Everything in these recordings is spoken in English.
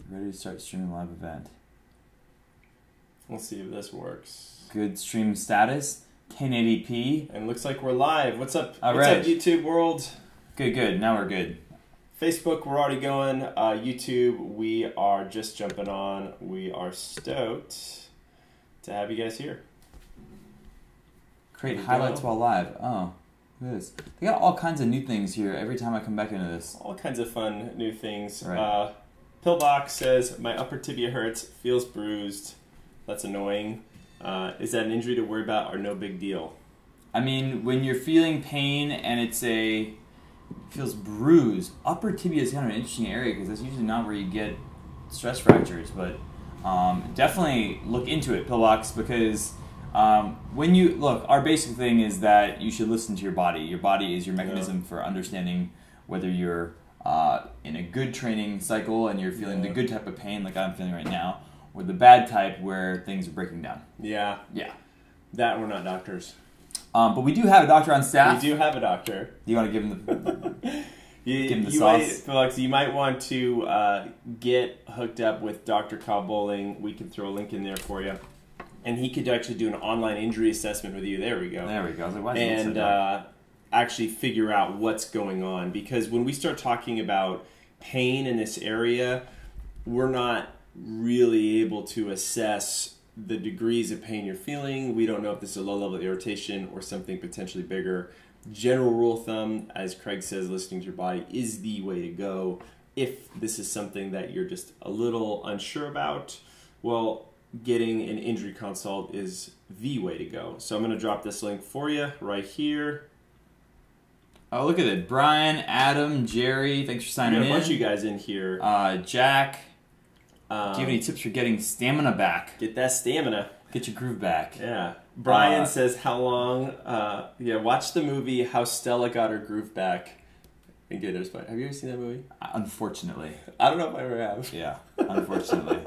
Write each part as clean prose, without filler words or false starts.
Ready to start streaming live event. Let's see if this works. Good stream status. 1080p. And looks like we're live. What's up? All What's right. up, YouTube world? Good. Now we're good. Facebook, we're already going. YouTube, we are just jumping on. We are stoked to have you guys here. Create highlights while live. Oh, look at this. They got all kinds of new things here every time I come back into this. All kinds of fun new things. Right. Pillbox says, my upper tibia hurts, feels bruised. That's annoying. Is that an injury to worry about or no big deal? I mean, when you're feeling pain and it feels bruised, upper tibia is kind of an interesting area because that's usually not where you get stress fractures. But definitely look into it, Pillbox, because when you look, our basic thing is that you should listen to your body. Your body is your mechanism for understanding whether you're in a good training cycle and you're feeling the good type of pain like I'm feeling right now, or the bad type where things are breaking down. Yeah. That we're not doctors. But we do have a doctor on staff. We do have a doctor. Do you want to give him the sauce? You might want to get hooked up with Dr. Kyle Bowling. We can throw a link in there for you. And he could actually do an online injury assessment with you. There we go. There we go. I was like, why is and it so dark? Actually figure out what's going on. Because when we start talking about pain in this area, we're not really able to assess the degrees of pain you're feeling. We don't know if this is a low level irritation or something potentially bigger. General rule of thumb, as Craig says, listening to your body is the way to go. If this is something that you're just a little unsure about, well, getting an injury consult is the way to go. So I'm going to drop this link for you right here. Oh, look at it. Brian, Adam, Jerry, thanks for signing in. We got a bunch of you guys in here. Jack, do you have any tips for getting stamina back? Get that stamina. Get your groove back. Yeah. Brian says, how long... watch the movie How Stella Got Her Groove Back. And get it. Have you ever seen that movie? Unfortunately. I don't know if I ever have. Yeah, unfortunately.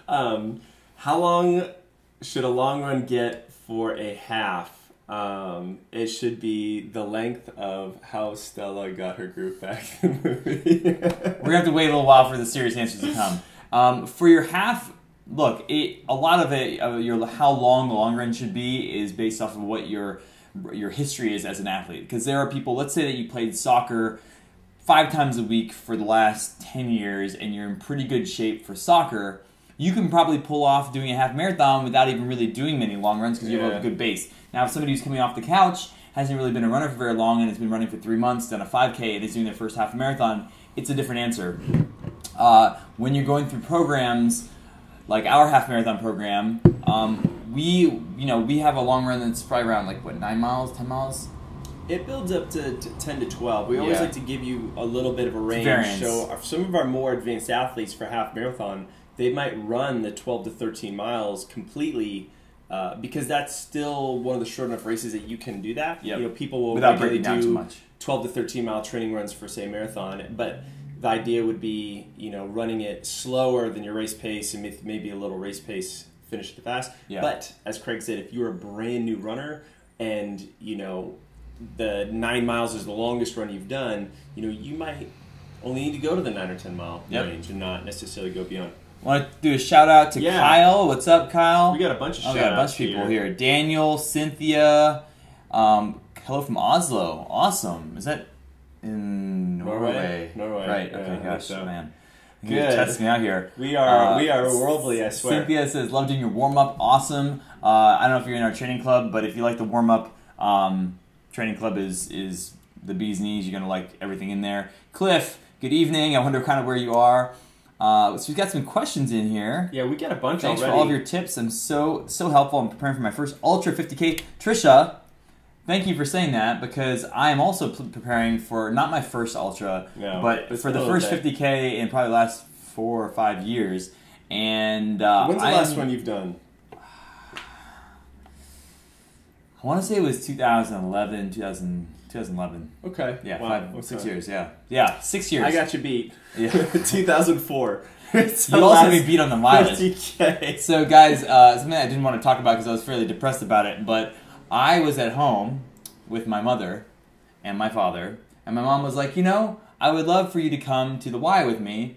How long should a long run get for a half? It should be the length of How Stella Got Her Groove Back in the movie. We're going to have to wait a little while for the serious answers to come. For your half, look, a lot of it, how long the long run should be is based off of what your history is as an athlete. Because there are people, let's say that you played soccer 5 times a week for the last 10 years and you're in pretty good shape for soccer, you can probably pull off doing a half marathon without even really doing many long runs because you have a good base. Now, if somebody who's coming off the couch, hasn't really been a runner for very long and has been running for 3 months, done a 5K, and is doing their first half marathon, it's a different answer. When you're going through programs like our half marathon program, we have a long run that's probably around 9 miles, 10 miles. It builds up to 10 to 12. We always like to give you a little bit of a range. So some of our more advanced athletes for half marathon, they might run the 12 to 13 miles completely because that's still one of the short enough races that you can do that. Yep. People will without breaking down too much. 12 to 13 mile training runs for, say, a marathon. But the idea would be, running it slower than your race pace and maybe a little race pace finish the fast. Yeah. But as Craig said, if you're a brand new runner and, the 9 miles is the longest run you've done, you might only need to go to the 9 or 10 mile range and not necessily go beyond. Want to do a shout out to Kyle? What's up, Kyle? We got a bunch of shout outs. Got a bunch of people here. Daniel, Cynthia, hello from Oslo. Awesome. Is that in Norway? Norway. Right. Okay. Gosh, so. Man. Good. You're testing me out here. We are worldly, I swear. Cynthia says, love doing your warm up. Awesome. I don't know if you're in our training club, but if you like the warm up, training club is the bee's knees. You're gonna like everything in there. Cliff, good evening. I wonder kind of where you are. So we've got some questions in here. Yeah, we got a bunch Thanks already. for all of your tips. I'm so helpful. I'm preparing for my first Ultra 50K. Trisha, thank you for saying that because I am also preparing for not my first Ultra, but for the first 50K in probably the last 4 or 5 years. And when's the last one you've done? I want to say it was 2011. Okay. Yeah, wow. 6 years. Yeah, 6 years. I got you beat. Yeah. 2004. You also be beat on the mileage. 50K. So, guys, something I didn't want to talk about because I was fairly depressed about it, but I was at home with my mother and my father, and my mom was like, I would love for you to come to the Y with me.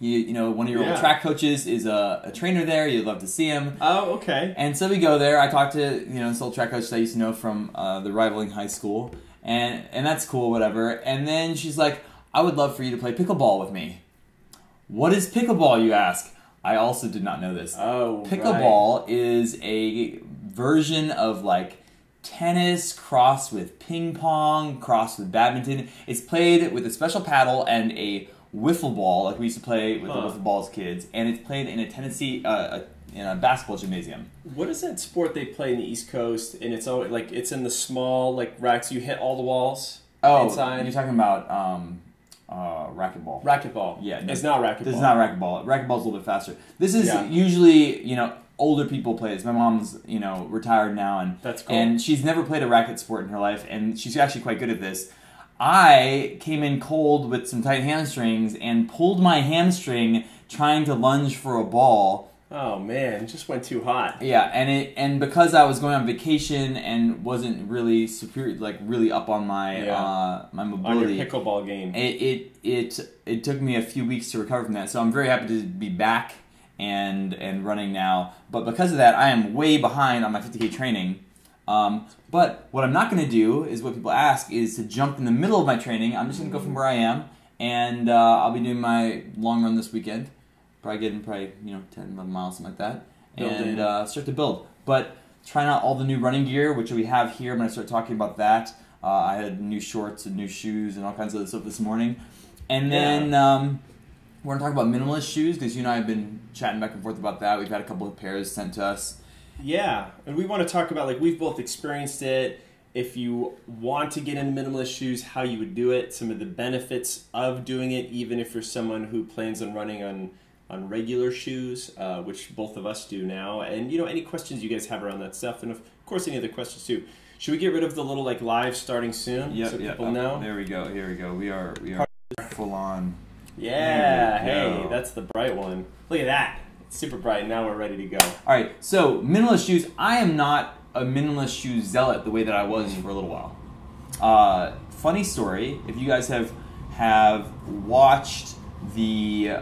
One of your old track coaches is a trainer there. You'd love to see him. Oh, okay. And so we go there. I talked to this old track coach that I used to know from the rivaling high school, and that's cool, whatever. And then she's like, "I would love for you to play pickleball with me." What is pickleball, you ask? I also did not know this. Oh, pickleball is a version of like tennis crossed with ping pong, crossed with badminton. It's played with a special paddle and a wiffle ball, like we used to play with the wiffle ball as kids, and it's played in a in a basketball gymnasium. What is that sport they play in the East Coast? And it's always like it's in the small racks. You hit all the walls inside. You're talking about racquetball. Racquetball. Yeah, no, it's not racquetball. This is not racquetball. Racquetball's a little bit faster. This is usually older people play this. My mom's retired now, and that's cool. And she's never played a racket sport in her life, and she's actually quite good at this. I came in cold with some tight hamstrings and pulled my hamstring trying to lunge for a ball. Oh man, it just went too hot. Yeah, and because I was going on vacation and wasn't really superior, really up on my my mobility, on your pickleball game, it took me a few weeks to recover from that. So I'm very happy to be back and running now. But because of that, I am way behind on my 50K training. But what I'm not going to do is what people ask is to jump in the middle of my training. I'm just going to go from where I am, and I'll be doing my long run this weekend. Probably getting 10, 11 miles, something like that, and start to build. But trying out all the new running gear, which we have here. I'm going to start talking about that. I had new shorts and new shoes and all kinds of other stuff this morning. And then we're going to talk about minimalist shoes, because you and I have been chatting back and forth about that. We've had a couple of pairs sent to us. Yeah, and we want to talk about, we've both experienced it. If you want to get into minimalist shoes, how you would do it, some of the benefits of doing it, even if you're someone who plans on running on regular shoes, which both of us do now. And, any questions you guys have around that stuff, and of course any other questions too. Should we get rid of the little, live starting soon? Yep, so people know? There we go, here we go. We are full on. Yeah, hey, that's the bright one. Look at that. Super bright. Now we're ready to go. All right, so minimalist shoes. I am not a minimalist shoe zealot the way that I was for a little while. Funny story. If you guys have watched the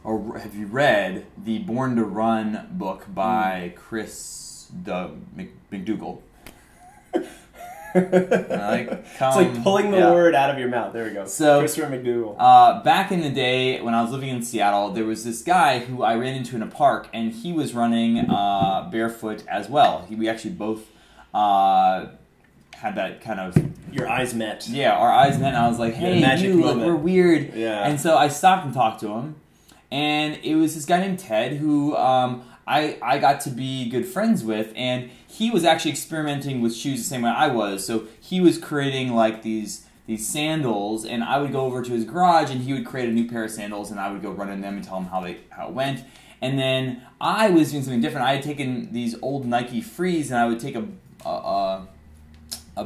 or have you read the Born to Run book by Chris McDougall? It's like pulling the word out of your mouth. There we go. So, Christopher McDougall. Back in the day when I was living in Seattle, there was this guy who I ran into in a park, and he was running barefoot as well. We actually both had that kind of... Your eyes met. Yeah, our eyes met, and I was like, hey, we're weird. Yeah. And so I stopped and talked to him, and it was this guy named Ted who I got to be good friends with, and he was actually experimenting with shoes the same way I was. So he was creating these sandals, and I would go over to his garage, and he would create a new pair of sandals, and I would go run in them and tell him how it went. And then I was doing something different. I had taken these old Nike Frees, and I would take a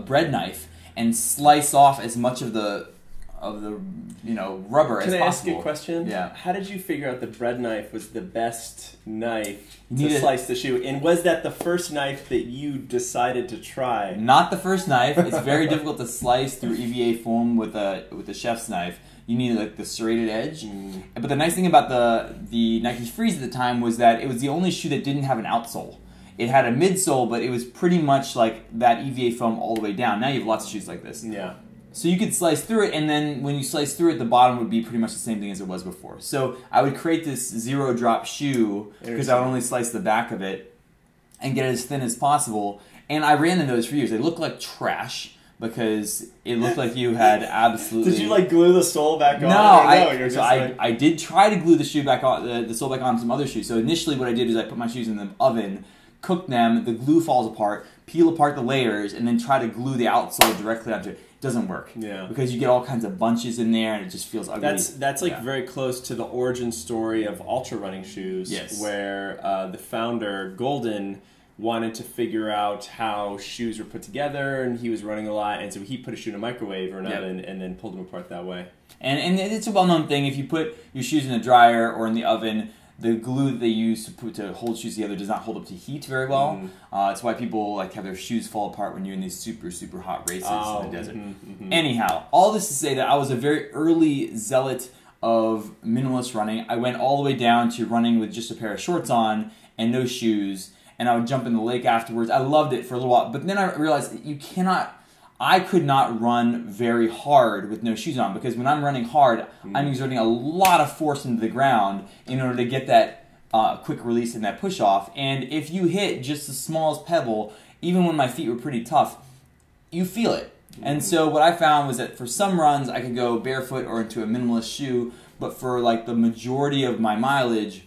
bread knife and slice off as much of the rubber as possible. Can I ask you a question? Yeah. How did you figure out the bread knife was the best knife to slice the shoe? And was that the first knife that you decided to try? Not the first knife. It's very difficult to slice through EVA foam with a chef's knife. You need the serrated edge. But the nice thing about the Nike Frees at the time was that it was the only shoe that didn't have an outsole. It had a midsole, but it was pretty much like that EVA foam all the way down. Now you have lots of shoes like this. Yeah. So you could slice through it, and then when you slice through it, the bottom would be pretty much the same thing as it was before. So I would create this zero-drop shoe, because I would only slice the back of it and get it as thin as possible. And I ran into those for years. They looked like trash, because it looked like you had absolutely... Did you glue the sole back on? No, I did try to glue the shoe back on, the sole back on some other shoes. So initially what I did is I put my shoes in the oven, cooked them, the glue falls apart, peel apart the layers, and then try to glue the outsole directly onto it. Doesn't work. Yeah. Because you get all kinds of bunches in there, and it just feels ugly. That's very close to the origin story of ultra running shoes. Yes. Where the founder, Golden, wanted to figure out how shoes were put together, and he was running a lot, and so he put a shoe in a microwave or an oven and then pulled them apart that way. And it's a well-known thing. If you put your shoes in a dryer or in the oven, the glue that they use to hold shoes together does not hold up to heat very well. That's why people have their shoes fall apart when you're in these super, super hot races in the desert. Anyhow, all this to say that I was a very early zealot of minimalist running. I went all the way down to running with just a pair of shorts on and no shoes, and I would jump in the lake afterwards. I loved it for a little while, but then I realized that I could not run very hard with no shoes on, because when I'm running hard, I'm exerting a lot of force into the ground in order to get that quick release and that push off. And if you hit just the smallest pebble, even when my feet were pretty tough, you feel it. And so what I found was that for some runs, I could go barefoot or into a minimalist shoe, but for like the majority of my mileage,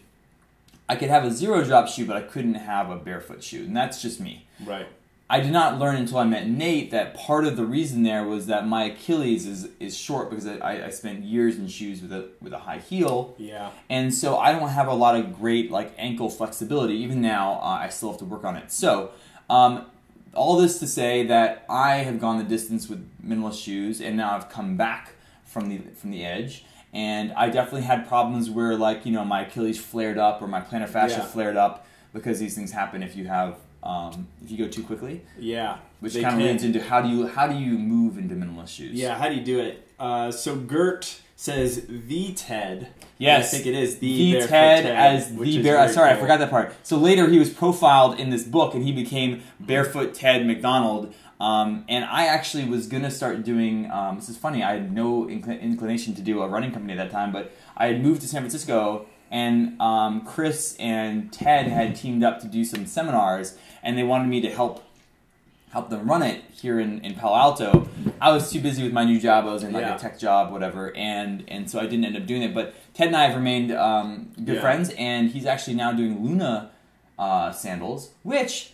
I could have a zero drop shoe, but I couldn't have a barefoot shoe. And that's just me. Right. I did not learn until I met Nate that part of the reason there was that my Achilles is short, because I spent years in shoes with a high heel. Yeah. And so I don't have a lot of great like ankle flexibility. Even now, I still have to work on it. So all this to say that I have gone the distance with minimalist shoes, and now I've come back from the edge. And I definitely had problems where, like, my Achilles flared up or my plantar fascia flared up, because these things happen if you have if you go too quickly. Yeah, which kind of leads into how do you move into minimalist shoes? Yeah, how do you do it? So Gert says the TED. Yes, I think it is the TED as the bare. Sorry, cool. I forgot that part. So later he was profiled in this book, and he became Barefoot Ted McDonald. And I actually was gonna start doing. This is funny. I had no inclination to do a running company at that time, but I had moved to San Francisco, and Chris and Ted had teamed up to do some seminars, and they wanted me to help them run it here in Palo Alto. I was too busy with my new job. I was in like a tech job, whatever, and so I didn't end up doing it. But Ted and I have remained good friends, and he's actually now doing Luna sandals, which,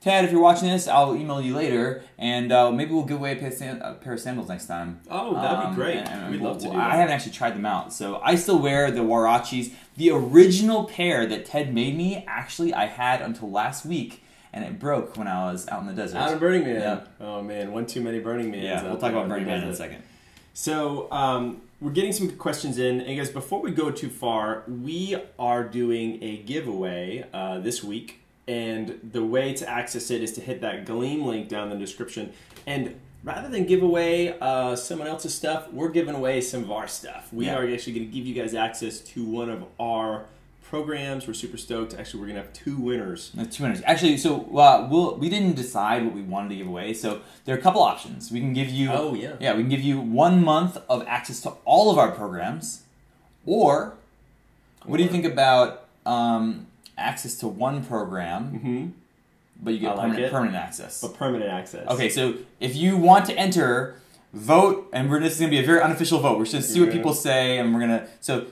Ted, if you're watching this, I'll email you later, and maybe we'll give away a pair of sandals next time. Oh, that'd be great. We'd love to do that. I haven't actually tried them out, so I still wear the Huaraches. The original pair that Ted made me, actually, I had until last week, and it broke when I was out in the desert. Out in Burning Man. Yeah. Oh, man. One too many Burning Mans. Yeah, we'll talk about Burning Man in a second. So, we're getting some questions in. And guys, before we go too far, we are doing a giveaway this week. And the way to access it is to hit that Gleam link down in the description. And rather than give away someone else's stuff, we're giving away some of our stuff. We are actually going to give you guys access to one of our programs. We're super stoked. Actually, we're going to have two winners. Actually, so we didn't decide what we wanted to give away. So there are a couple options. We can give you. Oh, yeah. Yeah, we can give you 1 month of access to all of our programs, or what do you think about access to one program, but you get permanent access? But permanent access. Okay, so if you want to enter, vote, and this is going to be a very unofficial vote. We're just going to see what people say, and we're going to... So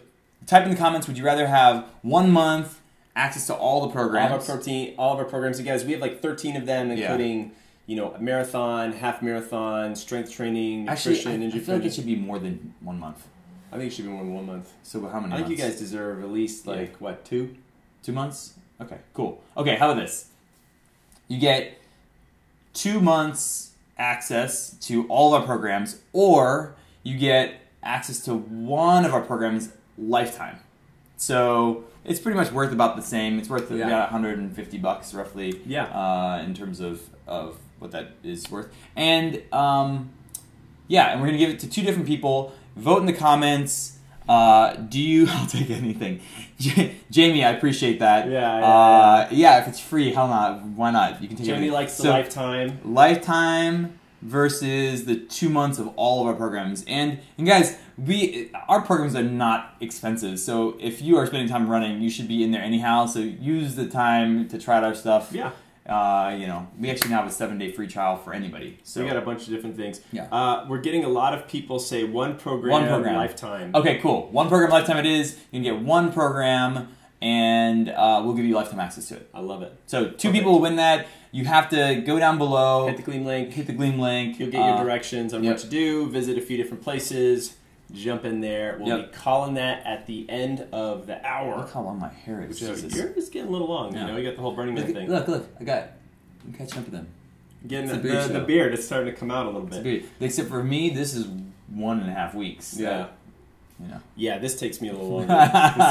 type in the comments, would you rather have 1 month access to all the programs? All of our programs. You guys, we have like 13 of them, including... a marathon, half marathon, strength training, nutrition, I feel like it should be more than 1 month. I think it should be more than 1 month. So how many months? I think you guys deserve at least, 2? 2 months? Okay, cool. Okay, how about this? You get 2 months access to all of our programs, or you get access to one of our programs lifetime. So it's pretty much worth about the same. It's worth about $150 roughly. In terms of what that is worth. And and we're gonna give it to 2 different people. Vote in the comments. I'll take anything. Jamie, I appreciate that. If it's free, hell not. Why not? You can take Jamie likes the lifetime. Lifetime versus the 2 months of all of our programs. And guys, our programs are not expensive. So if you are spending time running, you should be in there anyhow. So use the time to try out our stuff. Yeah. We actually now have a 7-day free trial for anybody. So we got a bunch of different things. Yeah. We're getting a lot of people say one program lifetime. Okay, cool. 1 program lifetime it is. You can get 1 program, and we'll give you lifetime access to it. I love it. So 2 people will win that. You have to go down below. Hit the Gleam link. You'll get your directions on what to do. Visit a few different places. Jump in there. We'll be calling that at the end of the hour. Look how long my hair is. Yours getting a little long. You got the whole Burning Man thing. Look. I'm catching up to them. Getting the beard is starting to come out a little bit. Except for me, this is 1.5 weeks. Yeah. So, Yeah, this takes me a little longer.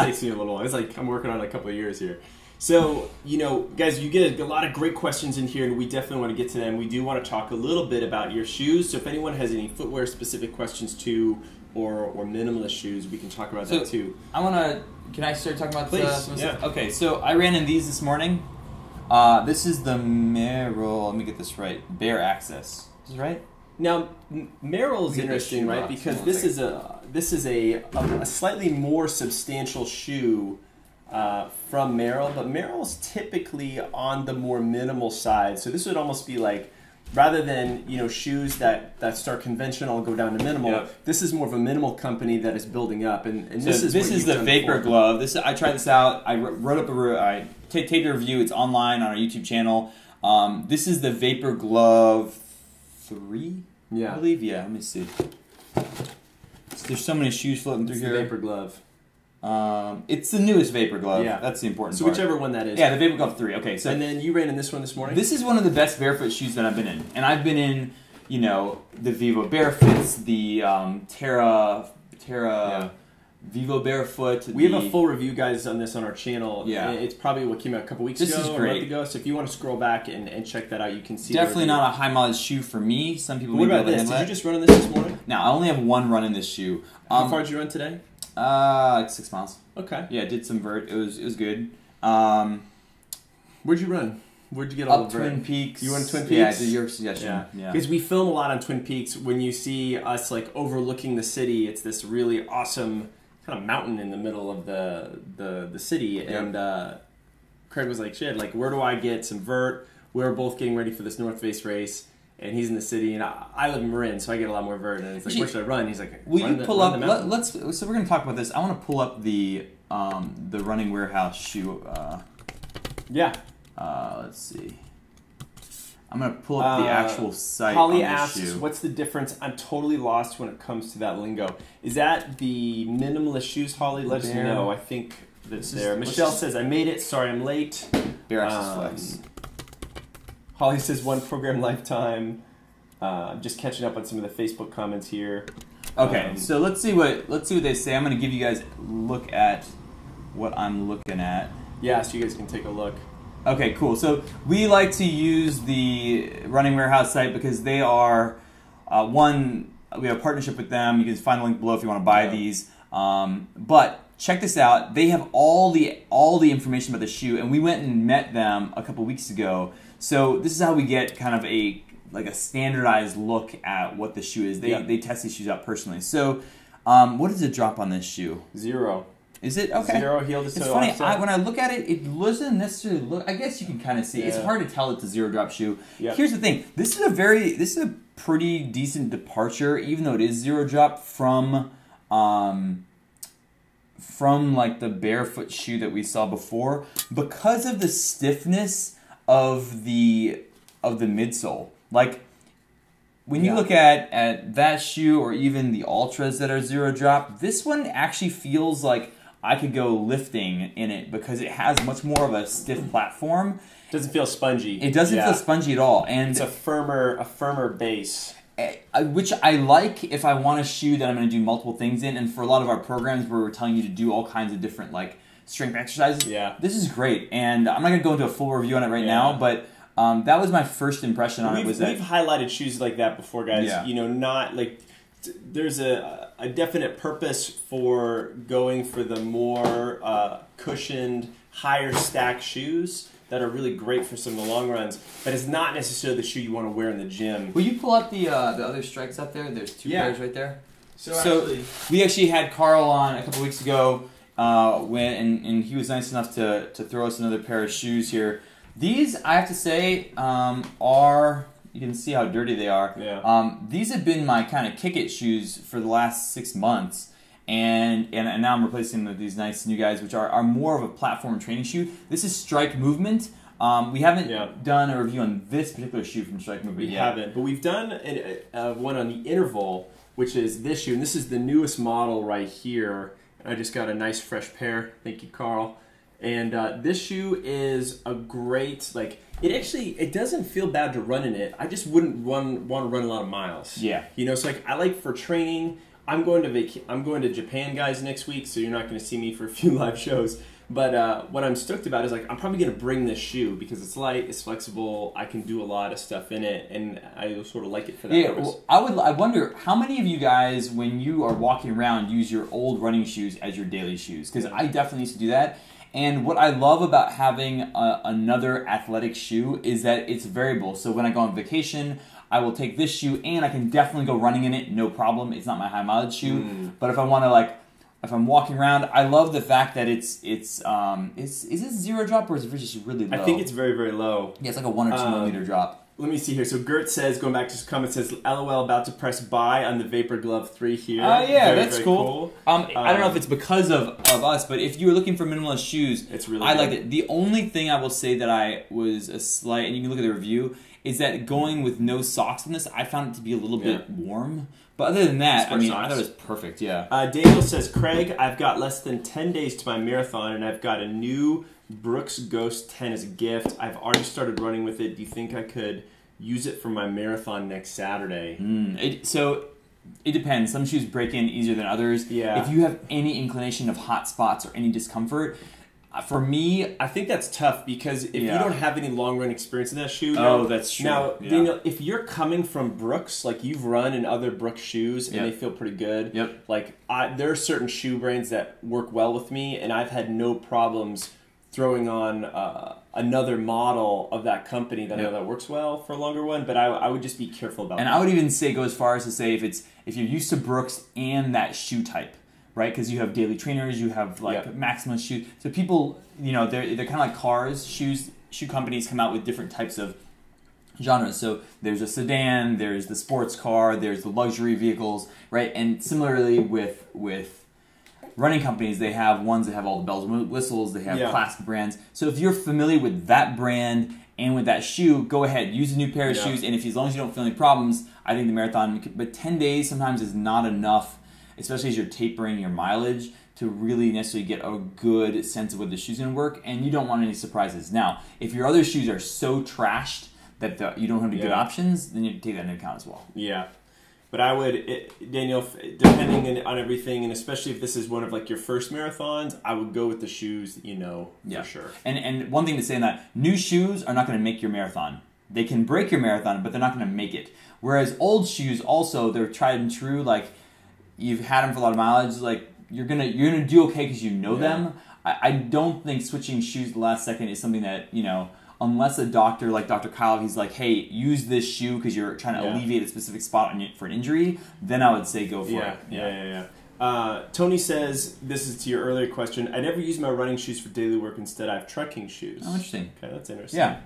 It's like I'm working on a couple of years here. So, guys, you get a lot of great questions in here, and we definitely want to get to them. We do want to talk a little bit about your shoes. So if anyone has any footwear-specific questions too, or minimalist shoes, we can talk about that too. Can I start talking about Please, yeah. Okay, so I ran in these this morning. This is the Merrell, let me get this right, Bare Access. Is this right? Now, Merrell is interesting, right? Because this is a slightly more substantial shoe from Merrell, but Merrell's typically on the more minimal side. So this would almost be like, rather than shoes that start conventional and go down to minimal, this is more of a minimal company that is building up. And this is the Vapor Glove. I tried this out. I wrote up I taped a review. It's online on our YouTube channel. This is the Vapor Glove 3. Yeah, I believe. Yeah, let me see. There's so many shoes floating through here. The Vapor Glove. It's the newest Vapor Glove. Yeah, that's the important part. So whichever one that is. Yeah, the Vapor Glove 3. Okay, so and then you ran in this one this morning. This is one of the best barefoot shoes that I've been in, and I've been in, the Vivo Barefits, the Terra Vivo Barefoot. We have a full review, guys, on this on our channel. Yeah, it's probably what came out a couple weeks ago. This is great. Or a month ago. So if you want to scroll back and check that out, you can see. Definitely not a high mileage shoe for me. Some people. What about this? Did you just run in this morning? No, I only have one run in this shoe. How far did you run today? Like 6 miles. Okay. Yeah, did some vert. It was good. Where'd you run? Where'd you get all the vert? Twin Peaks. You went Twin Peaks? Yeah, I did your suggestion. Yeah. Because we film a lot on Twin Peaks. When you see us like overlooking the city, it's this really awesome kind of mountain in the middle of the city. Yep. And Craig was like, "Shit, like where do I get some vert?" We were both getting ready for this North Face race. And he's in the city, and I live in Marin, so I get a lot more vert. And it's like, where should I run? He's like, will you pull up? So we're gonna talk about this. I want to pull up the Running Warehouse shoe. Let's see. I'm gonna pull up the actual site. Holly on this asks, shoe. "What's the difference?" I'm totally lost when it comes to that lingo. Is that the minimalist shoes, Holly? Let us know. I think that's there. Michelle says, "I made it. Sorry, I'm late." Bare Access Flex. Holly says 1 program lifetime. Just catching up on some of the Facebook comments here. Okay, so let's see what they say. I'm going to give you guys a look at what I'm looking at. Yeah, so you guys can take a look. Okay, cool. So we like to use the Running Warehouse site because they are we have a partnership with them. You can find the link below if you want to buy these. But check this out. They have all the information about the shoe, and we went and met them a couple weeks ago. So this is how we get kind of a standardized look at what the shoe is. They test these shoes out personally. So what does it drop on this shoe? 0. Is it? Okay. 0 heel to toe. It's funny. When I look at it, it doesn't necessarily look. I guess you can kind of see. It's hard to tell it's a 0 drop shoe. Yep. Here's the thing. This is a pretty decent departure, even though it is 0 drop from like the barefoot shoe that we saw before, because of the stiffness of the midsole. Like when you look at that shoe, or even the Ultras that are 0 drop, this one actually feels like I could go lifting in it because it has much more of a stiff platform. It doesn't feel spongy. It doesn't feel spongy at all, and it's a firmer base. Which I like if I want a shoe that I'm going to do multiple things in, and for a lot of our programs where we're telling you to do all kinds of different like strength exercises. Yeah, this is great, and I'm not going to go into a full review on it right now, but that was my first impression on it. We've highlighted shoes like that before, guys. Yeah. Not like there's a definite purpose for going for the more cushioned, higher stack shoes that are really great for some of the long runs, but it's not necessarily the shoe you want to wear in the gym. Will you pull up the other strikes up there? There's 2 pairs right there. So we actually had Carl on a couple weeks ago, and he was nice enough to throw us another pair of shoes here. These, I have to say, are, you can see how dirty they are. Yeah. These have been my kind of kick-it shoes for the last 6 months. And now I'm replacing them with these nice new guys, which are more of a platform training shoe. This is Strike Movement. We haven't done a review on this particular shoe from Strike Movement yet. We haven't, but we've done one on the Interval, which is this shoe. And this is the newest model right here. I just got a nice fresh pair. Thank you, Carl. And this shoe is a great, it doesn't feel bad to run in it. I just wouldn't want to run a lot of miles. Yeah. So I like for training, I'm going to Japan, guys, next week, so you're not going to see me for a few live shows. But what I'm stoked about is, like, I'm probably going to bring this shoe because it's light, it's flexible, I can do a lot of stuff in it, and I sort of like it for that purpose. Well, I wonder how many of you guys, when you are walking around, use your old running shoes as your daily shoes? Because I definitely used to do that. And what I love about having another athletic shoe is that it's variable. So when I go on vacation, I will take this shoe and I can definitely go running in it, no problem. It's not my high mileage shoe. But if I want to, if I'm walking around, I love the fact that is it zero drop or is it just really low? I think it's very, very low. Yeah, it's like a 1 or 2 millimeter drop. Let me see here. So Gert says, going back to his comment, says, LOL, about to press buy on the Vapor Glove 3 here. Yeah, very, that's very cool. I don't know if it's because of us, but if you were looking for minimalist shoes, it's really I good. liked it. The only thing I will say that I was a slight, and you can look at the review, is that going with no socks in this, I found it to be a little bit warm. But other than that, I thought it was perfect, yeah. Daniel says, Craig, I've got less than 10 days to my marathon, and I've got a new Brooks Ghost 10 as a gift. I've already started running with it. Do you think I could use it for my marathon next Saturday? So it depends. Some shoes break in easier than others. Yeah. If you have any inclination of hot spots or any discomfort, for me, I think that's tough because if you don't have any long run experience in that shoe, that's true. Now, Daniel, if you're coming from Brooks, like you've run in other Brooks shoes and they feel pretty good. Yep. Like there are certain shoe brands that work well with me, and I've had no problems throwing on another model of that company that I know that works well for a longer one. But I would just be careful about that. And I would even go as far as to say if you're used to Brooks and that shoe type. Right, because you have daily trainers, you have maximalist shoes. So people, they're kind of like cars. Shoe companies come out with different types of genres. So there's a sedan, there's the sports car, there's the luxury vehicles, right? And similarly with running companies, they have ones that have all the bells and whistles. They have classic brands. So if you're familiar with that brand and with that shoe, go ahead, use a new pair of shoes. And as long as you don't feel any problems, I think the marathon. But 10 days sometimes is not enough, especially as you're tapering your mileage, to really necessarily get a good sense of whether the shoe's going to work, and you don't want any surprises. Now, if your other shoes are so trashed that you don't have any good options, then you take that into account as well. Yeah. But I would, Daniel, depending on everything, and especially if this is one of your first marathons, I would go with the shoes that for sure. And one thing to say in that, new shoes are not going to make your marathon. They can break your marathon, but they're not going to make it. Whereas old shoes also, they're tried and true, you've had them for a lot of mileage, you're gonna do okay because you know them. I don't think switching shoes at the last second is something that, unless a doctor like Dr. Kyle, he's like, hey, use this shoe because you're trying to alleviate a specific spot for an injury, then I would say go for it. Yeah. Tony says, this is to your earlier question, I never use my running shoes for daily work. Instead, I have trekking shoes. Oh, interesting. Okay, that's interesting. Yeah.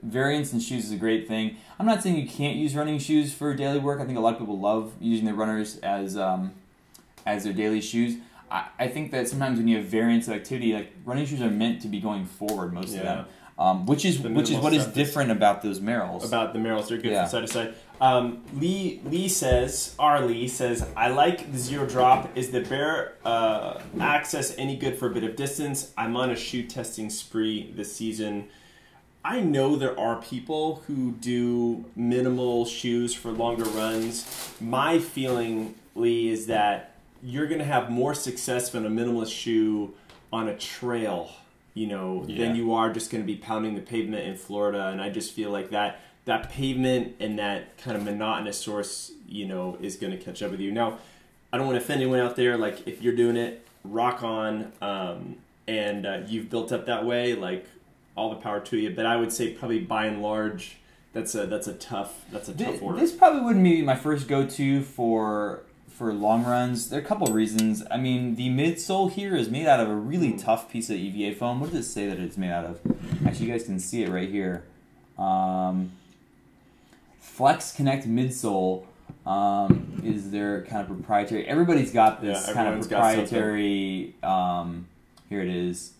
Variance in shoes is a great thing. I'm not saying you can't use running shoes for daily work. I think a lot of people love using their runners as their daily shoes. I think that sometimes when you have variance of activity, running shoes are meant to be going forward, most of them. Which is what is different about those Merrells. About the Merrells, they're good from side to side. Lee says, I like the zero drop. Is the bare access any good for a bit of distance? I'm on a shoe testing spree this season. I know there are people who do minimal shoes for longer runs. My feeling, Lee, is that you're going to have more success with a minimalist shoe on a trail, than you are just going to be pounding the pavement in Florida. And I just feel like that pavement and that kind of monotonous source, is going to catch up with you. Now, I don't want to offend anyone out there. If you're doing it, rock on, and you've built up that way, all the power to you. But I would say probably by and large, that's a tough order. This probably wouldn't be my first go-to for long runs. There are a couple of reasons. The midsole here is made out of a really tough piece of EVA foam. What does it say that it's made out of? Actually, you guys can see it right here. Flex Connect midsole is their kind of proprietary. Everybody's got this kind of proprietary. Here it is.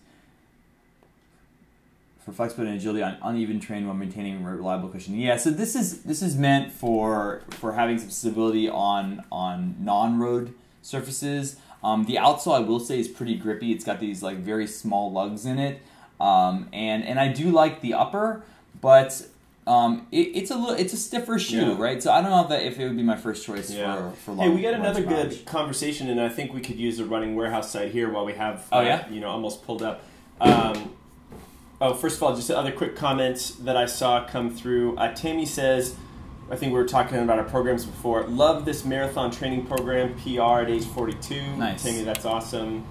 For flexibility and agility on uneven terrain while maintaining reliable cushioning. Yeah, so this is meant for having some stability on non-road surfaces. The outsole, I will say, is pretty grippy. It's got these very small lugs in it, and I do like the upper, but it's a stiffer shoe, right? So I don't know if it would be my first choice for long. Hey, we got another good conversation, and I think we could use the Running Warehouse site here while we have almost pulled up. First of all, just other quick comments that I saw come through. Tammy says, I think we were talking about our programs before. Love this marathon training program, PR at age 42. Nice. Tammy, that's awesome.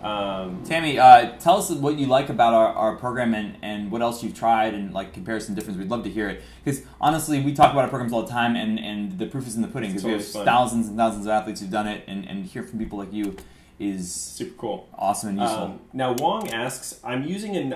Tammy, tell us what you like about our program and what else you've tried and like comparison difference. We'd love to hear it because honestly, we talk about our programs all the time and the proof is in the pudding because we have thousands and thousands of athletes who've done it and hear from people like you is super cool, awesome and useful. Now Wong asks,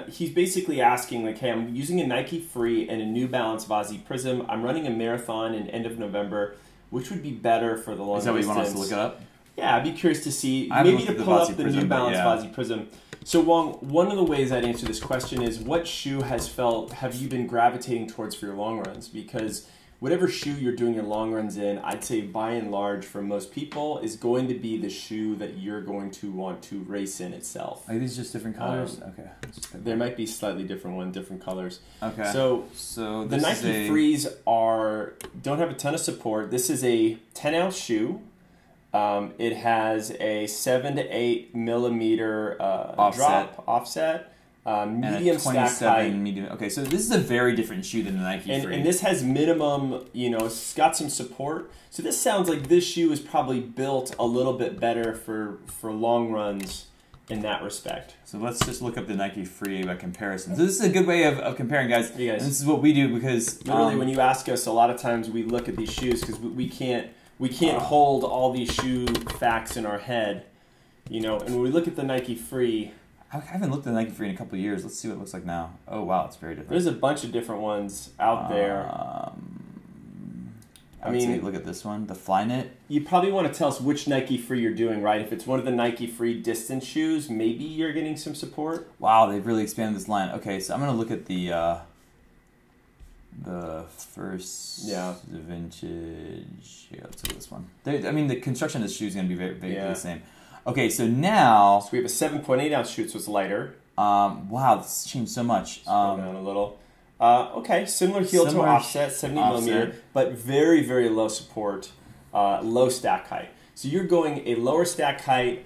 he's basically asking like, hey, I'm using a Nike Free and a New Balance Vasi Prism. I'm running a marathon in end of November. Which would be better for the long distance? Is that what you want us to look it up? Yeah, I'd be curious to see, maybe to pull up the New Balance Vasi Prism. So Wong, one of the ways I'd answer this question is what shoe have you been gravitating towards for your long runs? Because whatever shoe you're doing your long runs in, I'd say by and large for most people is going to be the shoe that you're going to want to race in itself. Are these just different colors? Okay. There might be slightly different colors. Okay. So the Nike Frees don't have a ton of support. This is a 10-ounce shoe. It has a 7 to 8 millimeter offset. Medium stack height. Medium. Okay, so this is a very different shoe than the Nike Free. And this has minimum, it's got some support. So this sounds like this shoe is probably built a little bit better for long runs in that respect. So let's just look up the Nike Free by comparison. So this is a good way of comparing, guys. Hey guys. And this is what we do because literally when you ask us, a lot of times we look at these shoes because we can't hold all these shoe facts in our head, and when we look at the Nike Free, I haven't looked at the Nike Free in a couple of years. Let's see what it looks like now. Oh wow, it's very different. There's a bunch of different ones out there. I mean, look at this one, the Flyknit. You probably want to tell us which Nike Free you're doing, right? If it's one of the Nike Free distance shoes, maybe you're getting some support. Wow, they've really expanded this line. Okay, so I'm gonna look at the first vintage. Yeah, let's look at this one. The construction of this shoe is going to be very the same. Okay, so now... So we have a 7.8 ounce shoe, so it's lighter. Wow, this has changed so much. Scroll down a little. Okay, similar heel toe offset, 70 millimeter, but very, very low support, low stack height. So you're going a lower stack height,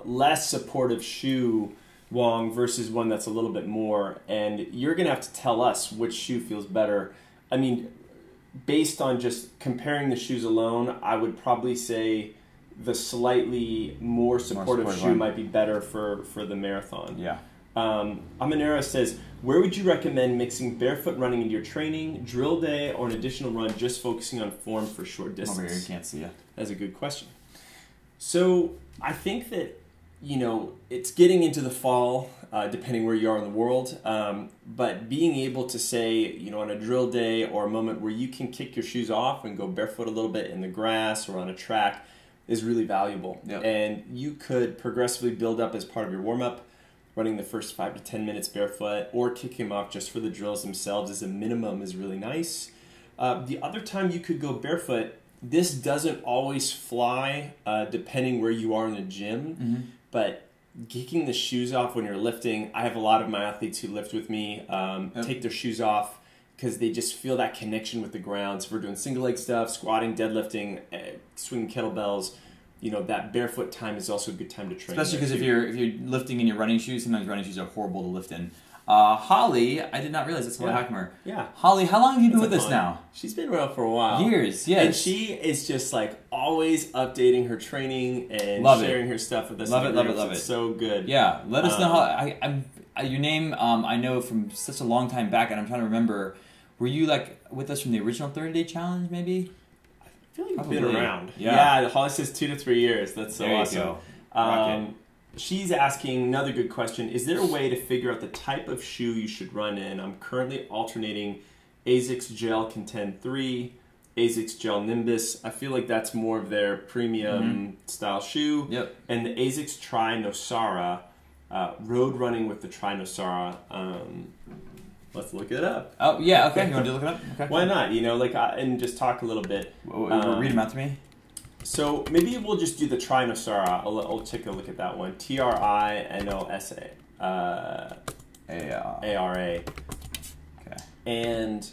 less supportive shoe, Wong, versus one that's a little bit more, and you're going to have to tell us which shoe feels better. I mean, based on just comparing the shoes alone, I would probably say the slightly more supportive shoe might be better for the marathon. Yeah. Amanera says, where would you recommend mixing barefoot running into your training, drill day, or an additional run just focusing on form for short distance? Over here, you can't see it. That's a good question. So I think that it's getting into the fall, depending where you are in the world. But being able to say, on a drill day or a moment where you can kick your shoes off and go barefoot a little bit in the grass or on a track is really valuable. Yep. And you could progressively build up as part of your warm-up, running the first 5 to 10 minutes barefoot or kicking them off just for the drills themselves as a minimum is really nice. The other time you could go barefoot, this doesn't always fly depending where you are in the gym, but kicking the shoes off when you're lifting, I have a lot of my athletes who lift with me take their shoes off because they just feel that connection with the ground. So if we're doing single leg stuff, squatting, deadlifting, swinging kettlebells, that barefoot time is also a good time to train. Especially because if you're lifting in your running shoes, sometimes running shoes are horrible to lift in. Holly, I did not realize that's Holly Hackmer. Yeah. Holly, how long have you been with us now? She's been around for a while. Years, yes. And she is just like always updating her training and sharing her stuff with us. Love it. It's so good. Yeah, let us know how. Your name, I know from such a long time back, and I'm trying to remember. Were you like with us from the original 30-day challenge, maybe? I feel like you've been around. Yeah. Holly says 2 to 3 years. That's so awesome. Go. She's asking another good question. Is there a way to figure out the type of shoe you should run in? I'm currently alternating ASICS Gel Contend 3, ASICS Gel Nimbus. I feel like that's more of their premium style shoe. Yep. And the ASICS Tri Nosara, road running with the Tri Nosara. Let's look it up. Oh, yeah, okay. You want to look it up? Okay. Why not? And just talk a little bit. Read them out to me. So maybe we'll just do the Tri Nosara. I'll take a look at that one. TRI NOSA. ARA. Okay. And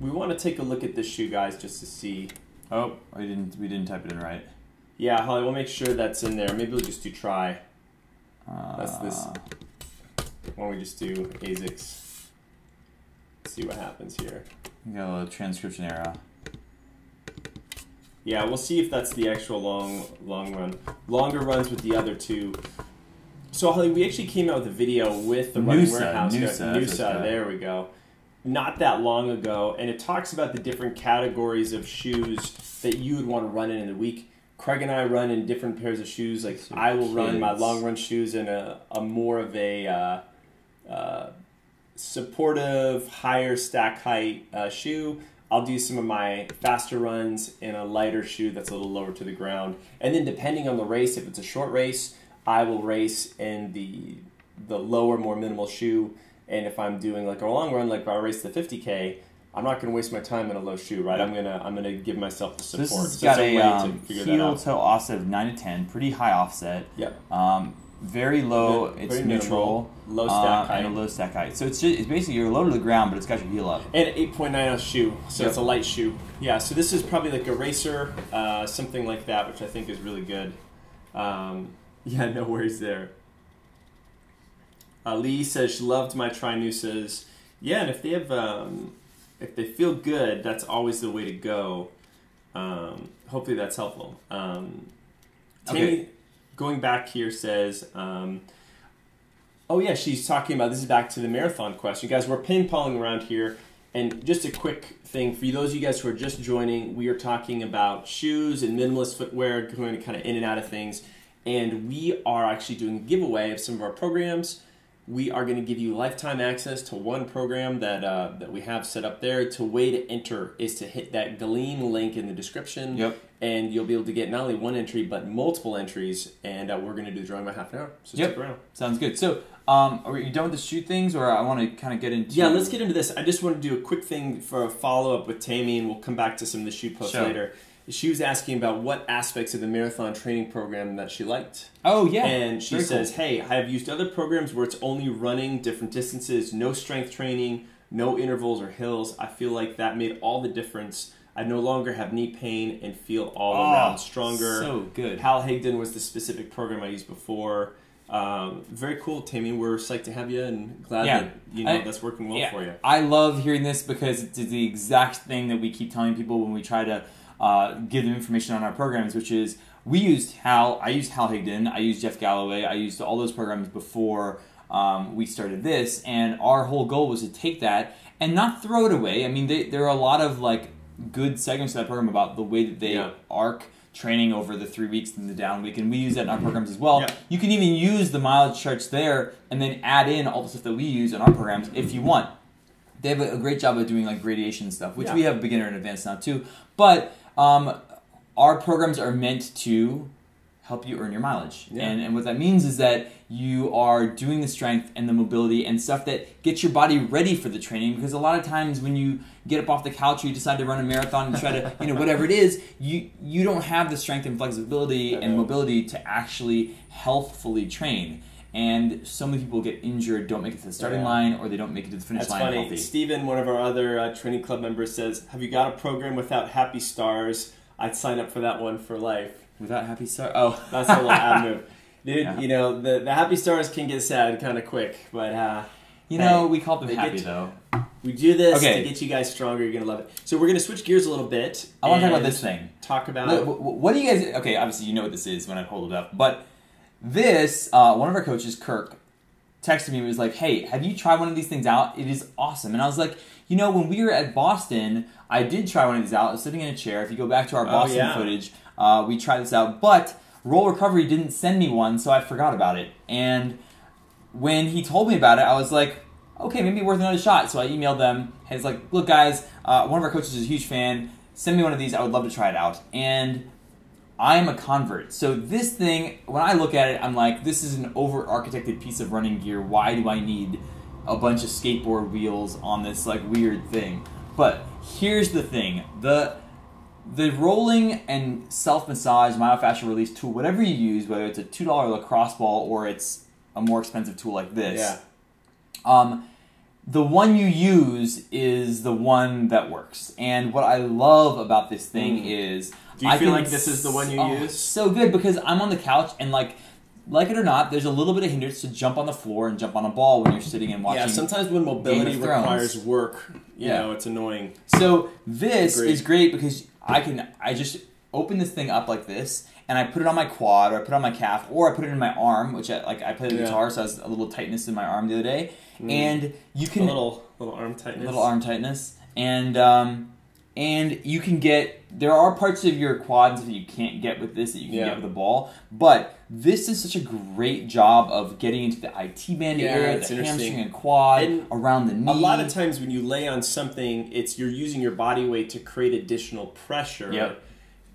we want to take a look at this shoe, guys, just to see. Oh, we didn't type it in right. Yeah, Holly, we'll make sure that's in there. Maybe we'll just do try. That's this. Why don't we just do ASICs? See what happens here. We got a little transcription error. Yeah, we'll see if that's the actual long run. Longer runs with the other two. So, Holly, we actually came out with a video with the Running Warehouse. Noosa, there we go. Not that long ago, and it talks about the different categories of shoes that you would want to run in the week. Craig and I run in different pairs of shoes. Like I will run my long run shoes in a more of a supportive, higher stack height shoe. I'll do some of my faster runs in a lighter shoe that's a little lower to the ground. And then depending on the race, if it's a short race, I will race in the lower, more minimal shoe. And if I'm doing like a long run, like if I race the 50K, I'm not going to waste my time in a low shoe, right? I'm gonna give myself the support. So this has got a heel toe offset of 9 to 10, pretty high offset. Yep. Very low. Very it's neutral. Low stack height. And a low stack height. So it's basically you're low to the ground, but it's got your heel up. And an 8.9 ounce shoe, so it's a light shoe. Yeah. So this is probably like a racer, something like that, which I think is really good. Yeah, no worries there. Lee says she loved my Tri-Noosas. Yeah, and if they have, if they feel good, that's always the way to go. Hopefully that's helpful. Tammy, going back here, says, oh yeah, she's talking about, this is back to the marathon question. Guys, we're ping-ponging around here. And just a quick thing, for those of you guys who are just joining, we are talking about shoes and minimalist footwear, going kind of in and out of things. And we are actually doing a giveaway of some of our programs. We are going to give you lifetime access to one program that we have set up there. The way to enter is to hit that Gleam link in the description. Yep. And you'll be able to get not only one entry, but multiple entries. And we're going to do the drawing by half an hour. So stick around. Sounds good. So are you done with the shoe things, or I want to kind of get into... Yeah, let's get into this. I just want to do a quick thing for a follow-up with Tammy, and we'll come back to some of the shoe posts later. She was asking about what aspects of the marathon training program that she liked. Oh, yeah. And she says, hey, I have used other programs where it's only running different distances, no strength training, no intervals or hills. I feel like that made all the difference. I no longer have knee pain and feel all around stronger. So good. Hal Higdon was the specific program I used before. Very cool, Tammy. We're psyched to have you and glad that that's working well for you. I love hearing this because it's the exact thing that we keep telling people when we try to give them information on our programs, which is I used Hal Higdon, I used Jeff Galloway, I used all those programs before we started this, and our whole goal was to take that and not throw it away. I mean, there are a lot of like good segments of that program about the way that they arc training over the 3 weeks and the down week, and we use that in our programs as well. Yeah. You can even use the mileage charts there and then add in all the stuff that we use in our programs if you want. They have a great job of doing like gradation stuff, which we have beginner and advanced now too. But our programs are meant to help you earn your mileage. Yeah. And what that means is that you are doing the strength and the mobility and stuff that gets your body ready for the training, because a lot of times when you get up off the couch or you decide to run a marathon and try to, whatever it is, you don't have the strength and flexibility and mobility to actually healthfully train. And so many people get injured, don't make it to the starting line, or they don't make it to the finish line healthy. That's funny. Steven, one of our other training club members, says, have you got a program without happy stars? I'd sign up for that one for life. Without happy stars? Oh. That's a little ad move. Dude, the happy stars can get sad kind of quick, but... we call them happy, though. We do this to get you guys stronger. You're going to love it. So we're going to switch gears a little bit. I want to talk about this thing. Talk about... What do you guys... Okay, obviously you know what this is when I hold it up, but this, one of our coaches, Kirk, texted me and was like, hey, have you tried one of these things out? It is awesome. And I was like, when we were at Boston, I did try one of these out. I was sitting in a chair. If you go back to our Boston footage, we tried this out. But Roll Recovery didn't send me one, so I forgot about it. And when he told me about it, I was like, okay, maybe worth another shot. So I emailed them. And it's like, look, guys, one of our coaches is a huge fan. Send me one of these. I would love to try it out. And I am a convert. So this thing, when I look at it, I'm like, this is an over-architected piece of running gear. Why do I need a bunch of skateboard wheels on this like weird thing? But here's the thing. The rolling and self-massage myofascial release tool, whatever you use, whether it's a $2 lacrosse ball or it's a more expensive tool like this, the one you use is the one that works. And what I love about this thing is... Do you feel like this is the one you use? So good, because I'm on the couch and like it or not, there's a little bit of hindrance to jump on the floor and jump on a ball when you're sitting and watching. Yeah, sometimes when mobility requires work, you know, it's annoying. So this is great because I just open this thing up like this, and I put it on my quad, or I put it on my calf, or I put it in my arm, which I play the guitar, so I has a little tightness in my arm the other day. And you can... A little arm tightness. Little arm tightness. And you can get... There are parts of your quads that you can't get with this that you can get with a ball, but this is such a great job of getting into the IT band area, the hamstring and quad, and around the knee. A lot of times when you lay on something, you're using your body weight to create additional pressure. Yep.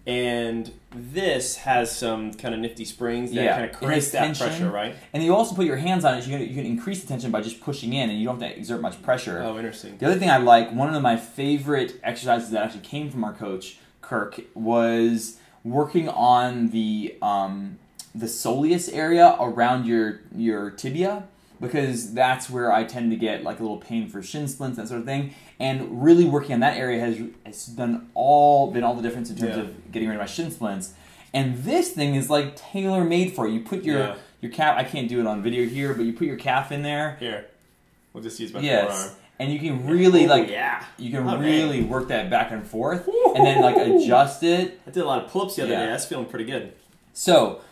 And this has some kind of nifty springs that kind of create that pressure, right? And you also put your hands on it, so you can increase the tension by just pushing in, and you don't have to exert much pressure. Oh, interesting. The other thing I like, one of my favorite exercises that actually came from our coach, Kirk, was working on the soleus area around your tibia, because that's where I tend to get like a little pain for shin splints, that sort of thing. And really working on that area has been all the difference in terms of getting rid of my shin splints. And this thing is like tailor made for you. You put your calf. I can't do it on video here, but you put your calf in there. Here, we'll just use my forearm. And you can really you can really work that back and forth, and then like adjust it. I did a lot of pull-ups the other day. That's feeling pretty good. So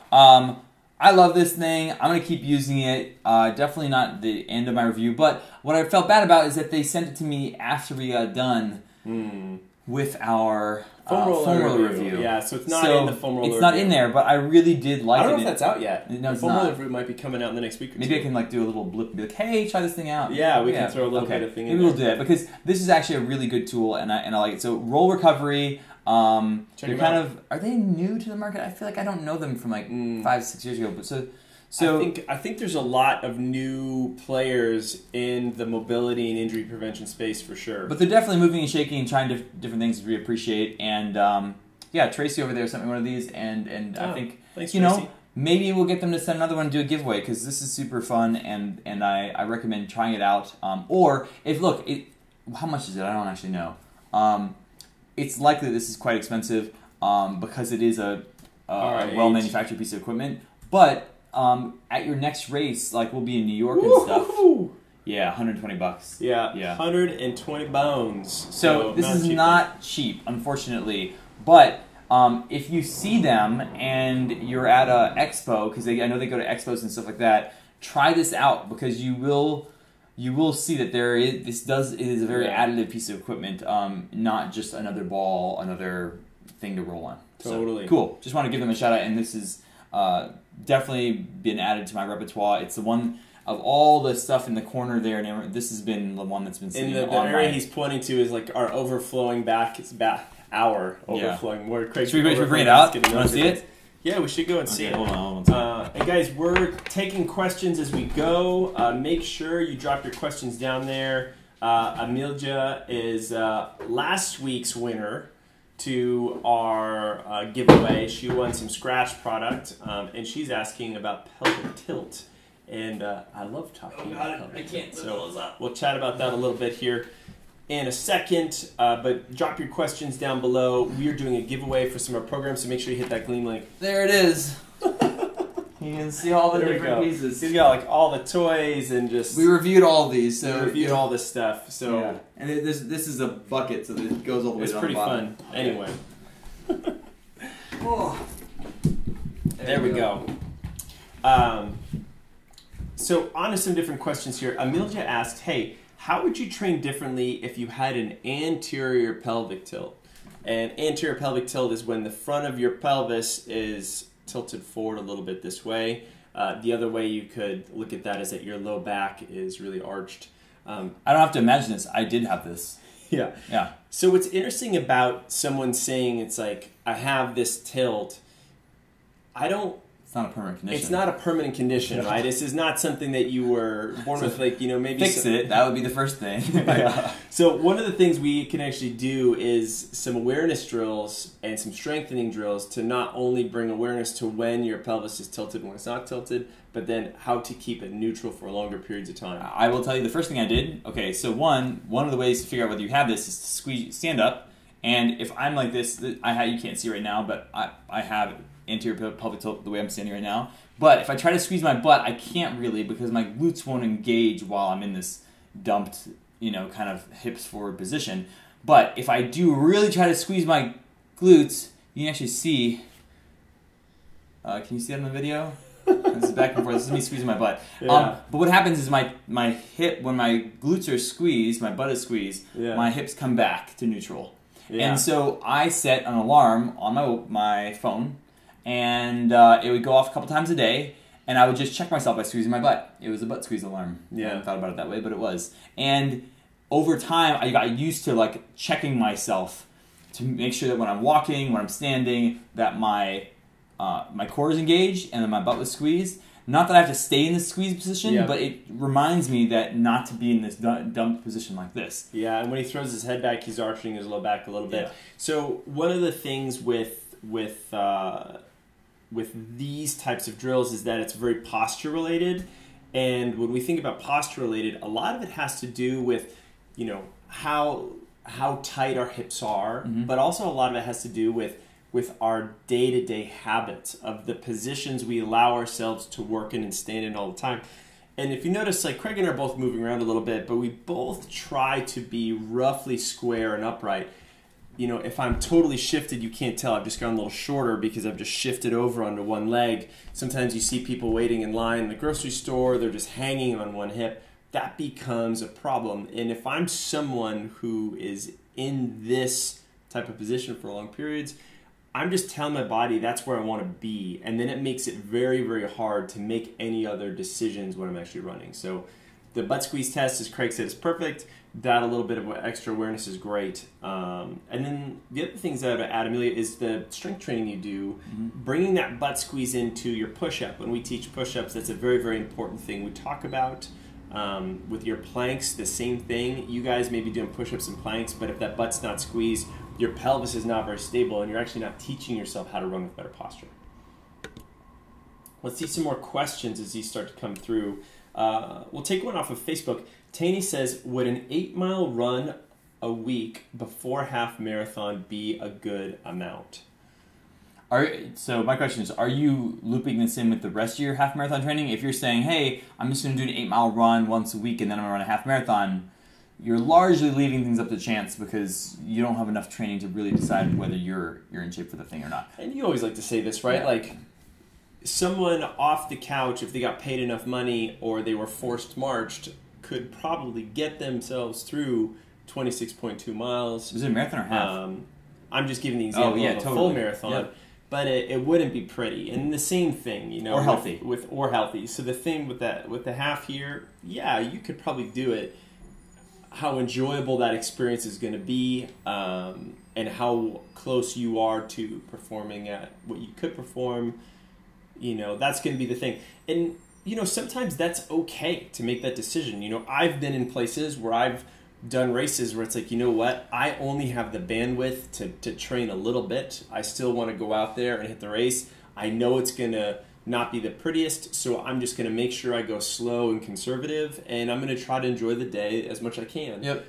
I love this thing. I'm going to keep using it. Definitely not the end of my review. But what I felt bad about is that they sent it to me after we got done with our foam roller review. Yeah, so it's not in the foam roller review. It's not in there, but I really did like it. I don't know if that's out yet. No, the foam roller review might be coming out in the next week or two. Maybe I can like do a little blip and be like, hey, try this thing out. Yeah, we can throw a little bit of thing in there. Maybe we'll do that, because this is actually a really good tool, and I like it. So Roll Recovery... they're kind of... Are they new to the market? I feel like I don't know them from like 5-6 years ago. But so I think there's a lot of new players in the mobility and injury prevention space for sure. But they're definitely moving and shaking and trying different things we appreciate. And Tracy over there sent me one of these, and I think thanks, Tracy. Maybe we'll get them to send another one and do a giveaway, because this is super fun, and I recommend trying it out. Or if how much is it? I don't actually know. It's likely that this is quite expensive because it is a well-manufactured piece of equipment. But at your next race, like we'll be in New York and stuff. Yeah, $120. Yeah, 120 bones. So this is not cheap, unfortunately. But if you see them and you're at a expo, because I know they go to expos and stuff like that, try this out, because you will see that it is a very additive piece of equipment, not just another ball, another thing to roll on. Totally. So, cool. Just want to give them a shout out, and this is definitely been added to my repertoire. It's the one of all the stuff in the corner there, and this has been the one that's been sitting on the area he's pointing to is like our overflowing back. It's our overflowing. More Craig. Should we bring it out? You want to see it? Yeah, we should go and see it. Hold on. And guys, we're taking questions as we go. Make sure you drop your questions down there. Amelia is last week's winner to our giveaway. She won some Scratch product, and she's asking about pelvic tilt. And I love talking about pelvic tilt. So we'll chat about that a little bit here in a second, but drop your questions down below. We are doing a giveaway for some of our programs, so make sure you hit that Gleam link. There it is. You can see all the different pieces. He's got like all the toys and just... We reviewed all of these. So we reviewed all this stuff. So yeah. And this is a bucket, so it goes all the way down the bottom. It's pretty fun. Anyway. There we go. So on to some different questions here. Amelia asked, hey, how would you train differently if you had an anterior pelvic tilt? And anterior pelvic tilt is when the front of your pelvis is tilted forward a little bit this way. The other way you could look at that is that your low back is really arched. I don't have to imagine this. I did have this. Yeah. So what's interesting about someone saying it's like, I have this tilt, I don't not a permanent condition. It's not a permanent condition, right? This is not something that you were born with, like, you know, maybe... Fix it. That would be the first thing. Yeah. So one of the things we can actually do is some awareness drills and some strengthening drills to not only bring awareness to when your pelvis is tilted and when it's not tilted, but then how to keep it neutral for longer periods of time. I will tell you the first thing I did. Okay, so one of the ways to figure out whether you have this is to stand up. And if I'm like this, you can't see right now, but I have anterior pelvic tilt the way I'm standing right now. But if I try to squeeze my butt, I can't really because my glutes won't engage while I'm in this dumped, kind of hips forward position. But if I do really try to squeeze my glutes, you can actually see. Can you see that in the video? This is back and forth. This is me squeezing my butt. Yeah. But what happens is my hip, when my glutes are squeezed, my butt is squeezed, my hips come back to neutral. Yeah. And so I set an alarm on my phone, and it would go off a couple times a day, and I would just check myself by squeezing my butt. It was a butt squeeze alarm. Yeah. I hadn't thought about it that way, but it was. And over time, I got used to like checking myself to make sure that when I'm walking, when I'm standing, that my core is engaged and then my butt was squeezed. Not that I have to stay in this squeeze position, but it reminds me that not to be in this dumped position like this. Yeah, and when he throws his head back, he's arching his low back a little bit. Yeah. So one of the things with these types of drills is that it's very posture related. And when we think about posture related, a lot of it has to do with, how tight our hips are, but also a lot of it has to do with our day-to-day habits of the positions we allow ourselves to work in and stand in all the time. And if you notice, like Craig and I are both moving around a little bit, but we both try to be roughly square and upright. If I'm totally shifted, you can't tell. I've just gone a little shorter because I've just shifted over onto one leg. Sometimes you see people waiting in line in the grocery store, they're just hanging on one hip. That becomes a problem. And if I'm someone who is in this type of position for long periods, I'm just telling my body that's where I want to be, and then it makes it very, very hard to make any other decisions when I'm actually running. So the butt squeeze test, as Craig said, is perfect. That a little bit of extra awareness is great. And then the other things that I would add, Amelia, is the strength training you do, bringing that butt squeeze into your push-up. When we teach push-ups, that's a very, very important thing we talk about. With your planks, the same thing. You guys may be doing push-ups and planks, but if that butt's not squeezed, your pelvis is not very stable, and you're actually not teaching yourself how to run with better posture. Let's see some more questions as these start to come through. We'll take one off of Facebook. Taney says, would an 8-mile run a week before half marathon be a good amount? So my question is, are you looping this in with the rest of your half marathon training? If you're saying, hey, I'm just going to do an 8-mile run once a week and then I'm going to run a half marathon, you're largely leaving things up to chance because you don't have enough training to really decide whether you're in shape for the thing or not. And you always like to say this, right? Yeah. Like, someone off the couch, if they got paid enough money or they were forced marched, could probably get themselves through 26.2 miles. Is it a marathon or half? I'm just giving the example of a full marathon. Yep. But it wouldn't be pretty. And the same thing, or healthy. Or healthy. So the thing with the half here, yeah, you could probably do it. How enjoyable that experience is going to be, and how close you are to performing at what you could perform, that's going to be the thing. And, sometimes that's okay to make that decision. I've been in places where I've done races where it's like, you know what, I only have the bandwidth to train a little bit. I still want to go out there and hit the race. I know it's going to not be the prettiest, so I'm just going to make sure I go slow and conservative, and I'm going to try to enjoy the day as much as I can. Yep.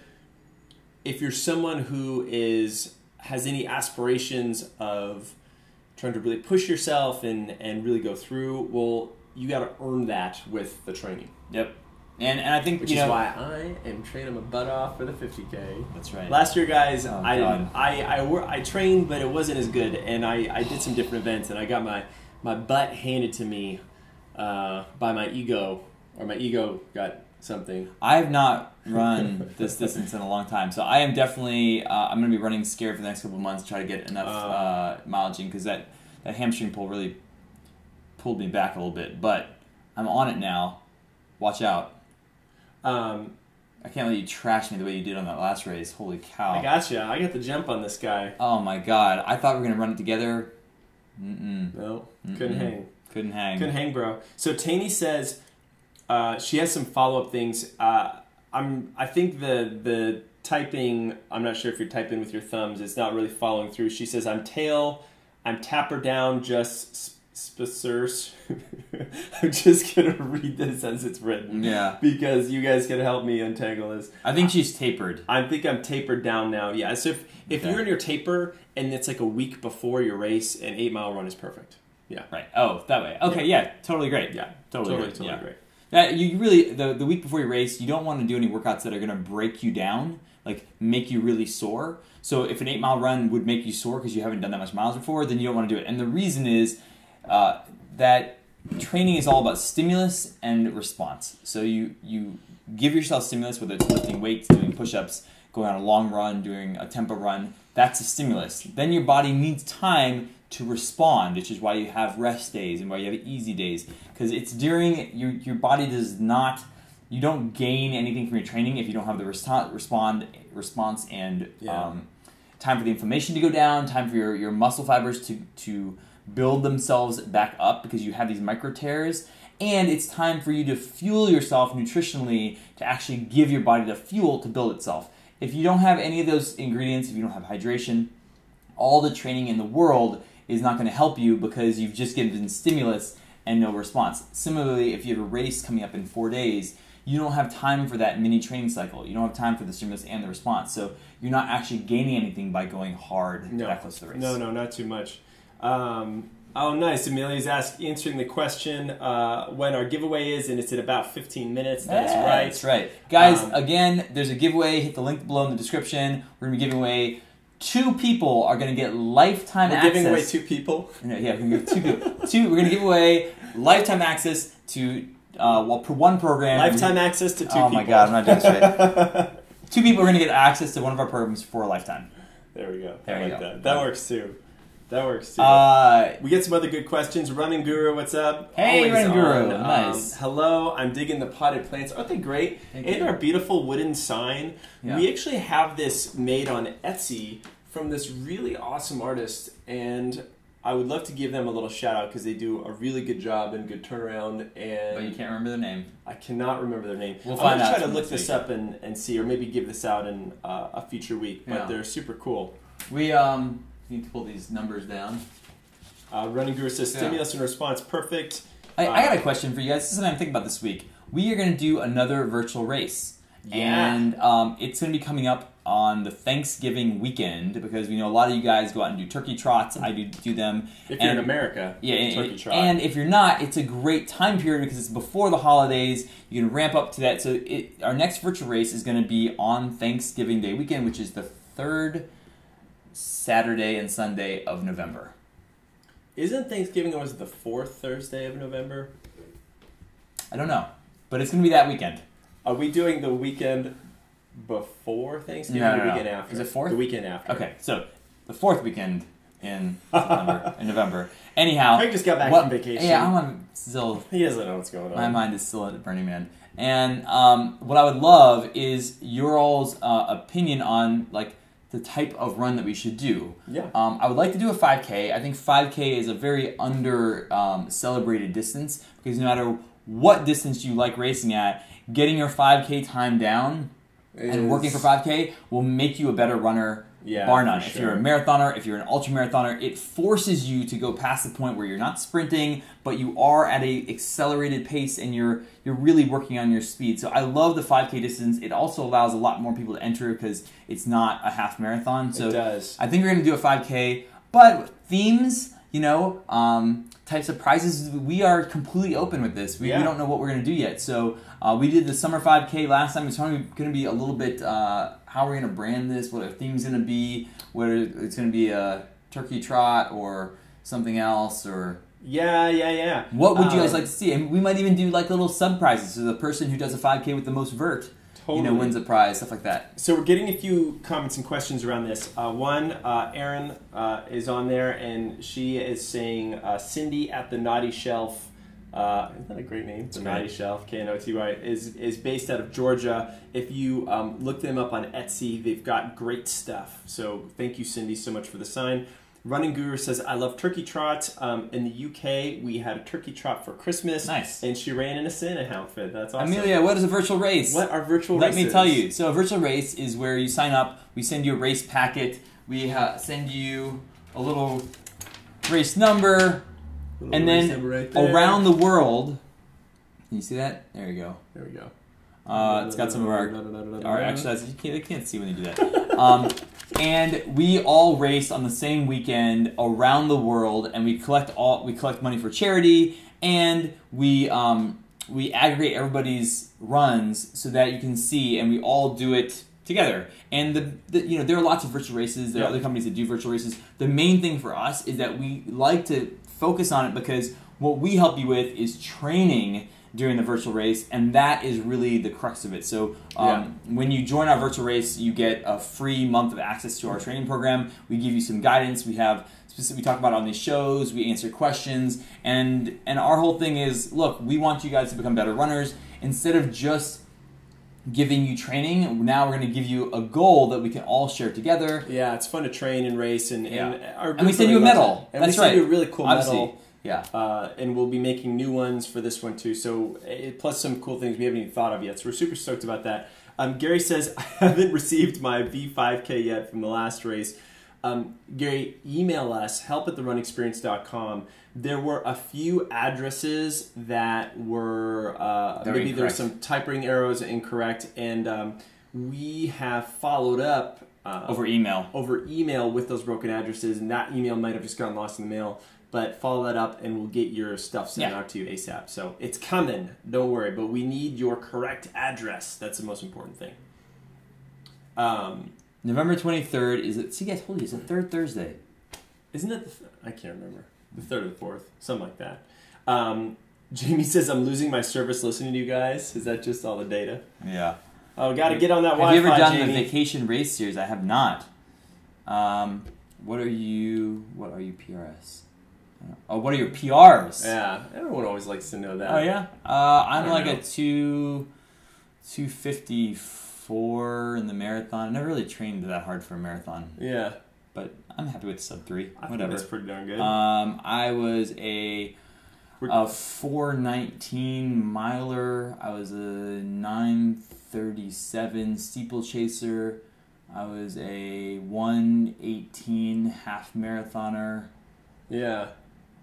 If you're someone who has any aspirations of trying to really push yourself and really go through, well, you got to earn that with the training. Yep. And I think which is why I am training my butt off for the 50K. That's right. Last year, guys, I trained, but it wasn't as good, and I did some different events, and I got my butt handed to me by my ego, or my ego got something. I have not run this distance in a long time, so I am definitely I'm going to be running scared for the next couple of months to try to get enough mileage in, because that hamstring pull really pulled me back a little bit. But I'm on it now. Watch out. I can't let you trash me the way you did on that last race. Holy cow. I gotcha. I got the jump on this guy. Oh my god. I thought we were going to run it together. No, couldn't hang. Couldn't hang. Couldn't hang, bro. So Taney says she has some follow-up things. I think the typing, I'm not sure if you're typing with your thumbs, it's not really following through. She says, I'm tapper down, just spacers. I'm just going to read this as it's written. Yeah. Because you guys can help me untangle this. I think she's tapered. I think I'm tapered down now. Yeah. So if you're in your taper and it's like a week before your race, an 8-mile run is perfect. Yeah. Right. Oh, that way. Okay. Yeah. Totally great. Yeah. Totally Great. You really the week before your race, you don't want to do any workouts that are going to break you down, like make you really sore. So if an 8-mile run would make you sore because you haven't done that much miles before, then you don't want to do it. And the reason is that training is all about stimulus and response. So you give yourself stimulus, whether it's lifting weights, doing push-ups, going on a long run, doing a tempo run. That's a stimulus. Then your body needs time to respond, which is why you have rest days and why you have easy days, because it's during your body does not, you don't gain anything from your training if you don't have the response and time for the inflammation to go down, time for your muscle fibers to build themselves back up because you have these micro tears, and it's time for you to fuel yourself nutritionally to actually give your body the fuel to build itself. If you don't have any of those ingredients, if you don't have hydration, all the training in the world is not going to help you because you've just given stimulus and no response. Similarly, if you have a race coming up in 4 days, you don't have time for that mini training cycle. You don't have time for the stimulus and the response. So you're not actually gaining anything by going hard that close to the race. No, not too much. Oh, nice. Amelia's answering the question when our giveaway is, and it's in about 15 minutes. That's right. That's right. Guys, again, there's a giveaway. Hit the link below in the description. We're going to be giving away 2 people are going to get lifetime access. We're giving away 2 people? Yeah, we're going to give 2 people. We're going to give away lifetime access to one program. Lifetime access to 2 people. Oh my God, I'm not doing this right. 2 people are going to get access to one of our programs for a lifetime. There we go. There you go. That. That works too. We get some other good questions. Running Guru, what's up? Hey, Always Running Guru. On. Nice. Hello, I'm digging the potted plants. Aren't they great? And our beautiful wooden sign. Yeah. We actually have this made on Etsy from this really awesome artist, and I would love to give them a little shout out because they do a really good job and good turnaround. And but you can't remember their name. I cannot remember their name. We'll find out. I'm going to try to look this up and see, or maybe give this out in a future week. But they're super cool. We need to pull these numbers down. Running Guru says stimulus and response perfect. I got a question for you guys. This is something I'm thinking about this week. We are going to do another virtual race. Yeah. And it's going to be coming up on the Thanksgiving weekend because we know a lot of you guys go out and do turkey trots. I do them. If you're in America, turkey trot. And if you're not, it's a great time period because it's before the holidays. You can ramp up to that. So our next virtual race is going to be on Thanksgiving Day weekend, which is the 3rd Saturday and Sunday of November. Isn't Thanksgiving always the 4th Thursday of November? I don't know, but it's going to be that weekend. Are we doing the weekend before Thanksgiving or the weekend after? Is it 4th? The weekend after. Okay, so the 4th weekend in September, in November. Anyhow. Craig just got back from vacation. Yeah, I'm still... He doesn't know what's going on. My mind is still at Burning Man. And what I would love is your all's opinion on, like, the type of run that we should do. Yeah. I would like to do a 5K. I think 5K is a very celebrated distance because no matter what distance you like racing at, getting your 5K time down and working for 5K will make you a better runner, bar none. If you're a marathoner, if you're an ultramarathoner, it forces you to go past the point where you're not sprinting, but you are at a accelerated pace and you're really working on your speed. So I love the 5K distance. It also allows a lot more people to enter because it's not a half marathon. So it does. I think we're going to do a 5K, but themes, types of prizes, we are completely open with this. We don't know what we're going to do yet. So we did the summer 5K last time. It's probably going to be a little bit how we're going to brand this, what our theme's going to be, whether it's going to be a turkey trot or something else, or... Yeah. What would you guys like to see? And we might even do like little sub prizes. So the person who does a 5K with the most vert, wins a prize, stuff like that. So we're getting a few comments and questions around this. One, Erin is on there, and she is saying Cindy at the Naughty Shelf. Isn't that a great name? The Naughty Shelf, K-N-O-T-Y, is based out of Georgia. If you look them up on Etsy, they've got great stuff. So thank you, Cindy, so much for the sign. Running Guru says, I love turkey trots. In the UK, we had a turkey trot for Christmas. Nice. And she ran in a Santa outfit. That's awesome. Amelia, what is a virtual race? What are virtual races? Let me tell you. So a virtual race is where you sign up, we send you a race packet, we send you a little race number, and then right around the world, can you see that? There you go. There we go. It's got some of our exercises. They can't see when they do that. And we all race on the same weekend around the world, and we collect money for charity, and we aggregate everybody's runs so that you can see, and we all do it together. And there are lots of virtual races. There are other companies that do virtual races. The main thing for us is that we like to focus on it because what we help you with is training during the virtual race, and that is really the crux of it. So when you join our virtual race, you get a free month of access to our training program. We give you some guidance. We talk about it on these shows. We answer questions, and our whole thing is, look, we want you guys to become better runners. Instead of just giving you training, now we're going to give you a goal that we can all share together. Yeah, it's fun to train and race, and we send you a medal. And That's we right. send you a really cool medal. Yeah. And we'll be making new ones for this one too. So plus some cool things we haven't even thought of yet. So we're super stoked about that. Gary says, I haven't received my V5K yet from the last race. Gary, email us, help@therunexperience.com. There were a few addresses that were maybe there were some typing errors incorrect, and we have followed up over email with those broken addresses, and that email might have just gotten lost in the mail. But follow that up, and we'll get your stuff sent out to you ASAP. So it's coming, don't worry. But we need your correct address. That's the most important thing. November 23rd is it? See, I told you it's the third Thursday. Isn't it? I can't remember. The 3rd or the 4th, something like that. Jamie says, I'm losing my service listening to you guys. Is that just all the data? Yeah. Oh, got to get on that Have Wi-Fi, you ever done Jamie? the vacation race series? I have not. What are you PRS? Oh, what are your PRs? Yeah, everyone always likes to know that. Oh yeah, I'm like a 2:54 in the marathon. I never really trained that hard for a marathon. Yeah, but I'm happy with sub 3. I Whatever. Think that's pretty darn good. I was a 4:19 miler. I was a 9:37 steeplechaser. I was a 1:18 half marathoner. Yeah.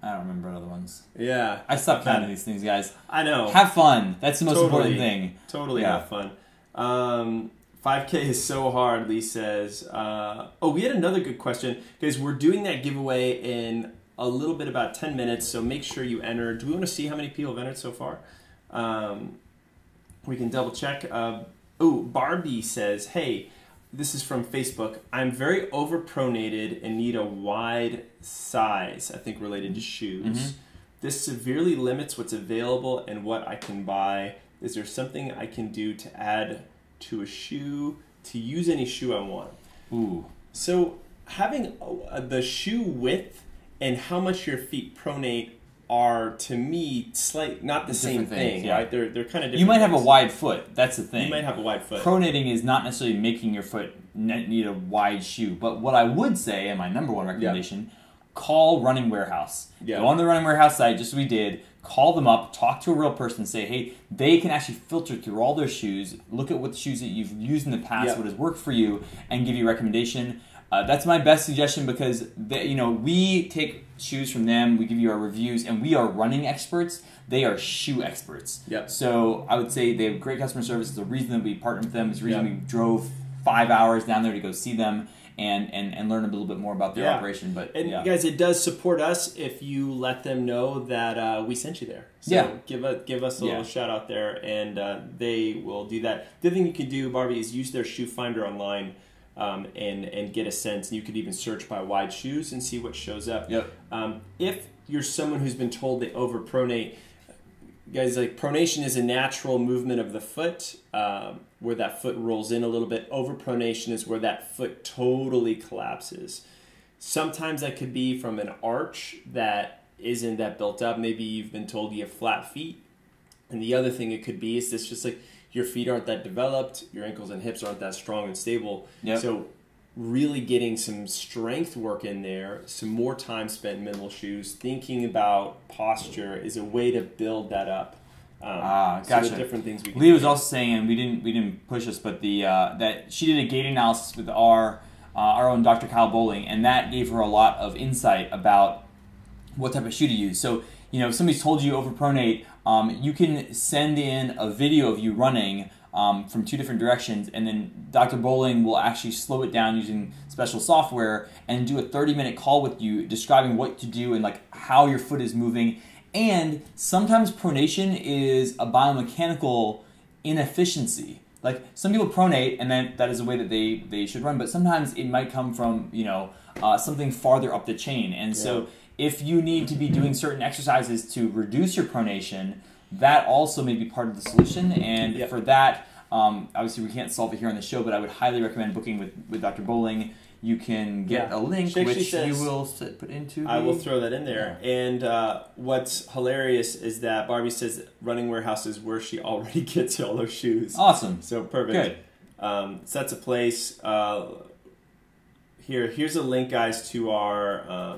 I don't remember other ones. Yeah. I stopped counting these things, guys. I know. Have fun. That's the most important thing. Totally have fun. 5K is so hard, Lee says. We had another good question. Guys, we're doing that giveaway in a little bit, about 10 minutes, so make sure you enter. Do we want to see how many people have entered so far? We can double check. Barbie says, hey, this is from Facebook. I'm very overpronated and need a wide size, I think related to shoes. Mm-hmm. This severely limits what's available and what I can buy. Is there something I can do to add to a shoe, to use any shoe I want? Ooh. So having the shoe width and how much your feet pronate are, to me, not the same thing, right? They're kind of different. You might have a wide foot. That's the thing. You might have a wide foot. Pronating is not necessarily making your foot need a wide shoe. But what I would say, and my number one recommendation, call Running Warehouse. Go on the Running Warehouse site, just as we did. Call them up, talk to a real person, and say, hey, they can actually filter through all their shoes, look at what the shoes that you've used in the past, what has worked for you, and give you a recommendation. That's my best suggestion because we take shoes from them, we give you our reviews, and we are running experts. They are shoe experts. Yep. So I would say they have great customer service. It's the reason that we partnered with them. It's the reason we drove 5 hours down there to go see them and learn a little bit more about their operation. But guys, it does support us if you let them know that we sent you there. So give us a little shout out there, and they will do that. The other thing you can do, Barbie, is use their shoe finder online. And get a sense. And you could even search by wide shoes and see what shows up. Yep. If you're someone who's been told they overpronate, guys, like pronation is a natural movement of the foot where that foot rolls in a little bit. Overpronation is where that foot totally collapses. Sometimes that could be from an arch that isn't that built up. Maybe you've been told you have flat feet. And the other thing it could be is this just like your feet aren't that developed, your ankles and hips aren't that strong and stable. Yep. So really getting some strength work in there, some more time spent in minimal shoes, thinking about posture is a way to build that up. Gotcha. So the different things we can Leah was do. also saying, and we didn't push this, but that she did a gait analysis with our own Dr. Kyle Bowling, and that gave her a lot of insight about what type of shoe to use. So, if somebody's told you overpronate, you can send in a video of you running from 2 different directions, and then Dr. Bowling will actually slow it down using special software and do a 30-minute call with you describing what to do and like how your foot is moving. And sometimes pronation is a biomechanical inefficiency. Like some people pronate, and then that is a way that they should run, but sometimes it might come from something farther up the chain. And so if you need to be doing certain exercises to reduce your pronation, that also may be part of the solution. And for that, obviously we can't solve it here on the show, but I would highly recommend booking with Dr. Bowling. You can get a link, which you will put into I will throw that in there. Yeah. And what's hilarious is that Barbie says Running Warehouse is where she already gets all those shoes. Awesome. So perfect. Good. So that's a place. Here's a link, guys, to our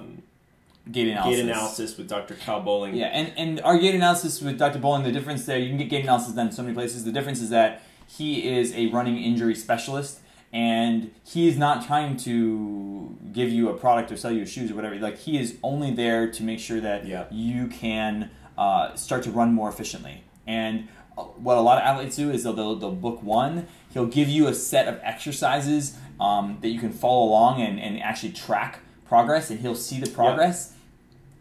gait analysis with Dr. Kyle Bowling. Yeah, and our gait analysis with Dr. Bowling, the difference there, you can get gait analysis done in so many places. The difference is that he is a running injury specialist, and he is not trying to give you a product or sell you shoes or whatever. Like, he is only there to make sure that you can start to run more efficiently. And what a lot of athletes do is they'll book one. He'll give you a set of exercises that you can follow along and actually track progress, and he'll see the progress.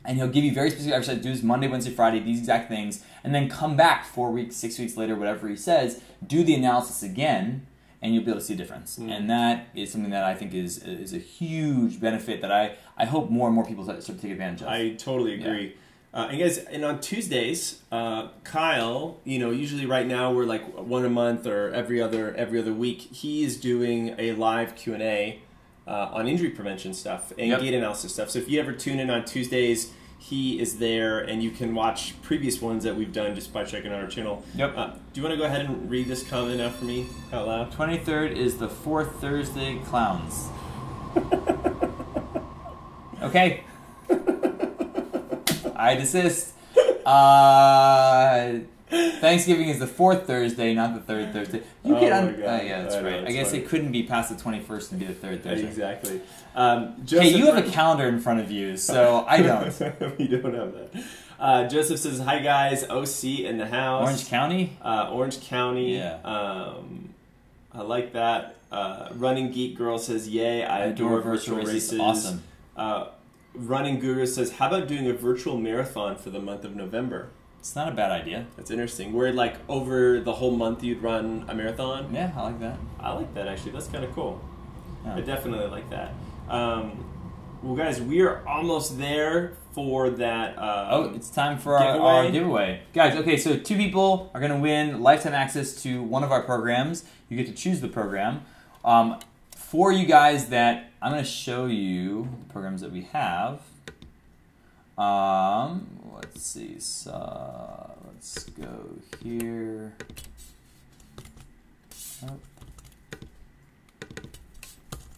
And he'll give you very specific exercises. Do this Monday, Wednesday, Friday, these exact things, and then come back 4 weeks, 6 weeks later, whatever he says, do the analysis again, and you'll be able to see a difference. And that is something that I think is a huge benefit that I hope more and more people start to take advantage of. I totally agree. And guys, and on Tuesdays, Kyle, usually right now we're like one a month or every other week. He is doing a live Q&A on injury prevention stuff and gait analysis stuff. So if you ever tune in on Tuesdays, he is there, and you can watch previous ones that we've done just by checking out our channel. Yep. Do you want to go ahead and read this comment out for me out loud? 23rd is the 4th Thursday Clowns. Okay. I desist. Thanksgiving is the 4th Thursday, not the 3rd Thursday. Yeah, that's right. I guess it couldn't be past the 21st and be the 3rd Thursday. Exactly. Hey, you have a calendar in front of you, so I don't. We don't have that. Joseph says, "Hi guys, OC in the house." Orange County. Orange County. Yeah. I like that. Running Geek Girl says, "Yay! I adore virtual races." Awesome. Running Guru says, "How about doing a virtual marathon for the month of November?" It's not a bad idea. That's interesting. Where like over the whole month you'd run a marathon? Yeah, I like that. I like that actually. That's kind of cool. Yeah. I definitely like that. Well, guys, we are almost there for that. It's time for our giveaway. Guys, okay, so 2 people are going to win lifetime access to one of our programs. You get to choose the program. For you guys that I'm going to show you the programs that we have. Let's see. So let's go here.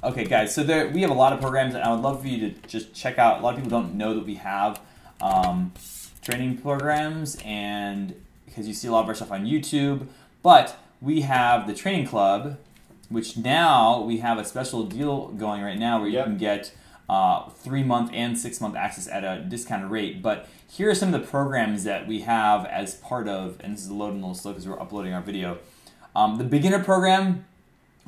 Okay, guys. So we have a lot of programs, and I would love for you to just check out. A lot of people don't know that we have training programs, and because you see a lot of our stuff on YouTube. But we have the training club, which now we have a special deal going right now where you can get 3-month and 6-month access at a discounted rate. But here are some of the programs that we have as part of, and this is loading a little slow because we're uploading our video. The beginner program,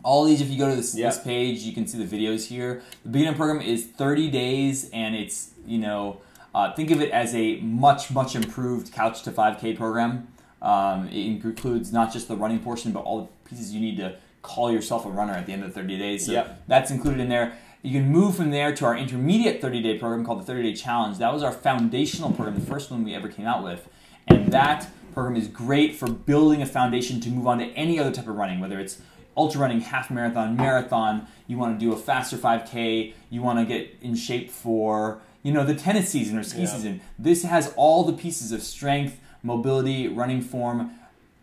all these, if you go to this page, you can see the videos here. The beginner program is 30 days, and it's, think of it as a much, much improved Couch to 5K program. It includes not just the running portion, but all the pieces you need to call yourself a runner at the end of the 30 days. So that's included in there. You can move from there to our intermediate 30-day program called the 30-Day Challenge. That was our foundational program, the first one we ever came out with. And that program is great for building a foundation to move on to any other type of running, whether it's ultra running, half marathon, marathon, you want to do a faster 5K, you want to get in shape for, the tennis season or ski season. This has all the pieces of strength, mobility, running form,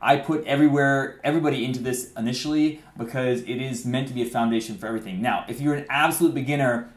I put everybody into this initially because it is meant to be a foundation for everything. Now, if you're an absolute beginner,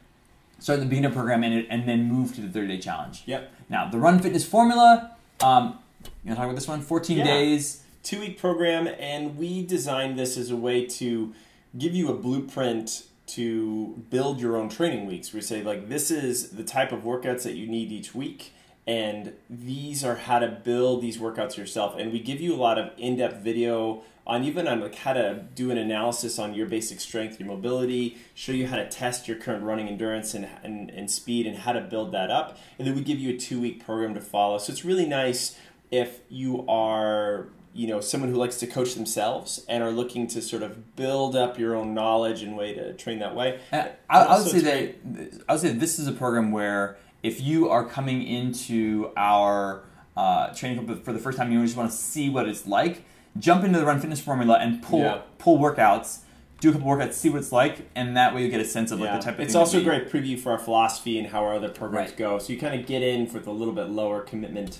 start the beginner program and then move to the 30-day challenge. Yep. Now, the Run Fitness formula, you want to talk about this one? 14 days. 2-week program, and we designed this as a way to give you a blueprint to build your own training weeks. We say, like, this is the type of workouts that you need each week, and these are how to build these workouts yourself. And we give you a lot of in-depth video on like how to do an analysis on your basic strength, your mobility, show you how to test your current running endurance and speed and how to build that up. And then we give you a 2-week program to follow. So it's really nice if you are someone who likes to coach themselves and are looking to sort of build up your own knowledge and way to train that way. I would say that this is a program where if you are coming into our training club for the first time, you just want to see what it's like, jump into the Run Fitness formula and pull workouts, do a couple workouts, see what it's like, and that way you get a sense of like the type of It's thing. also a great preview for our philosophy and how our other programs go. So you kind of get in with a little bit lower commitment.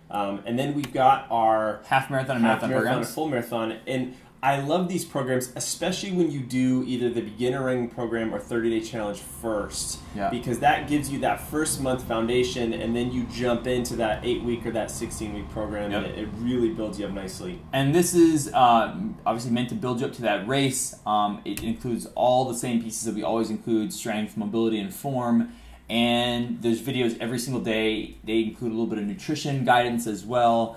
And then we've got our half marathon and marathon programs, and full marathon. And I love these programs, especially when you do either the beginner running program or 30-day challenge first, because that gives you that first month foundation, and then you jump into that 8-week or that 16-week program, and it really builds you up nicely. And this is obviously meant to build you up to that race. It includes all the same pieces that we always include: strength, mobility, and form. And there's videos every single day. They include a little bit of nutrition guidance as well.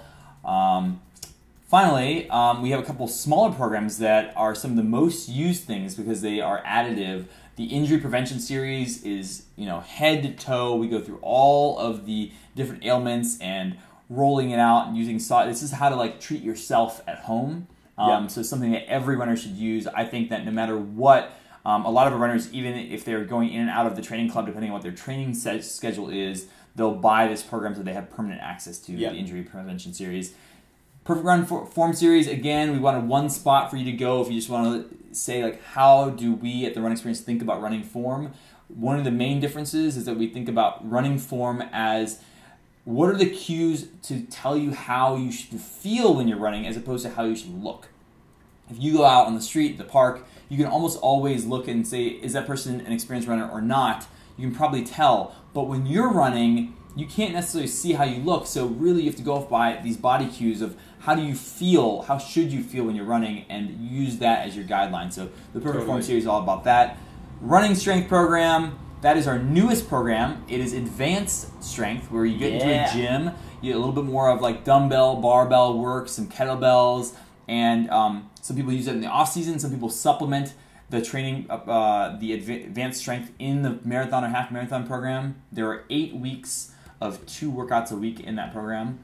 Finally, we have a couple smaller programs that are some of the most used things because they are additive. The injury prevention series is, head to toe. We go through all of the different ailments and rolling it out and using this is how to like treat yourself at home. So it's something that every runner should use. I think that no matter what, a lot of our runners, even if they're going in and out of the training club, depending on what their training schedule is, they'll buy this program so they have permanent access to the injury prevention series. Perfect Run Form series, again, we wanted one spot for you to go if you just want to say, like, how do we at the Run Experience think about running form? One of the main differences is that we think about running form as what are the cues to tell you how you should feel when you're running as opposed to how you should look. If you go out on the street, the park, you can almost always look and say, is that person an experienced runner or not? You can probably tell. But when you're running, you can't necessarily see how you look. So really you have to go off by these body cues of how do you feel, how should you feel when you're running, and use that as your guideline. So the Perfect Form series is all about that. Running strength program, that is our newest program. It is advanced strength, where you get into a gym, you get a little bit more of like dumbbell, barbell work, some kettlebells, and some people use it in the off season. Some people supplement the training, the advanced strength in the marathon or half marathon program. There are 8 weeks of 2 workouts a week in that program.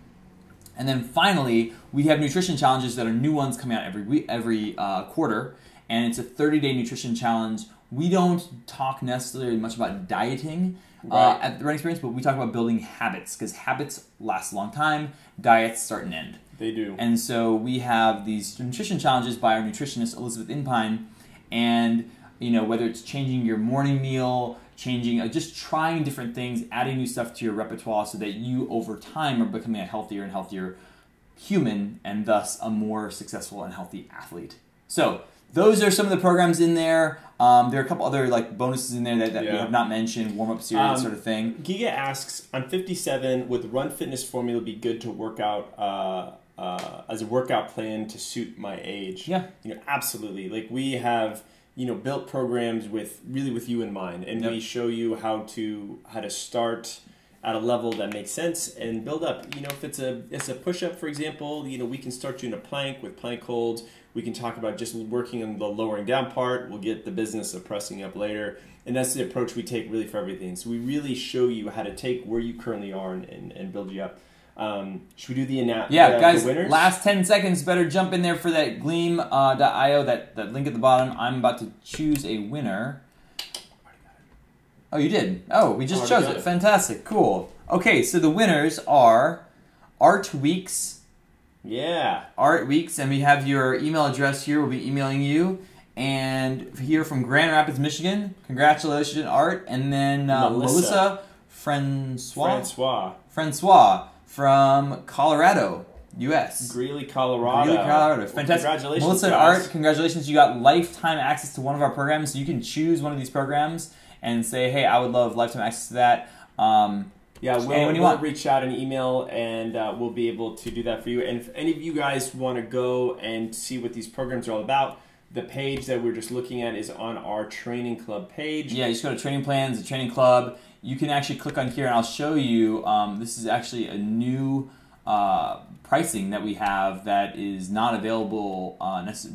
And then finally, we have nutrition challenges that are new ones coming out every quarter, and it's a 30-day nutrition challenge. We don't talk necessarily much about dieting at the Run Experience, but we talk about building habits, because habits last a long time, diets start and end. They do. And so we have these nutrition challenges by our nutritionist, Elizabeth Inpine, and whether it's changing your morning meal, just trying different things, adding new stuff to your repertoire so that you over time are becoming a healthier and healthier human, and thus a more successful and healthy athlete. So those are some of the programs in there. There are a couple other like bonuses in there that we have not mentioned, warm-up series, sort of thing. Giga asks, I'm 57, would the Run Fitness formula be good to work out as a workout plan to suit my age? Yeah. Absolutely. Like, we have built programs with you in mind, and we show you how to start at a level that makes sense and build up. If it's a push-up, for example, we can start you in a plank with plank holds. We can talk about just working on the lowering down part. We'll get the business of pressing up later, and that's the approach we take really for everything. So we really show you how to take where you currently are and build you up. Should we do the guys, the winners? Last 10 seconds, better jump in there for that gleam.io, that link at the bottom. I'm about to choose a winner. Oh, you did? Oh, we just chose it. Fantastic. Cool. Okay, so the winners are Art Weeks. Yeah. Art Weeks, and we have your email address here. We'll be emailing you. And here from Grand Rapids, Michigan. Congratulations, Art. And then Melissa Francois from Colorado. U.S. Greeley, Colorado. Fantastic. Congratulations, Melissa and guys. Art, congratulations. You got lifetime access to one of our programs, so you can choose one of these programs and say, hey, I would love lifetime access to that. Yeah, anyone you we'll want. reach out an email, and we'll be able to do that for you. And if any of you guys want to go and see what these programs are all about, the page that we're just looking at is on our training club page. Yeah, you just go to Training Plans, the Training Club. You can actually click on here, and I'll show you. This is actually a new pricing that we have that is not available.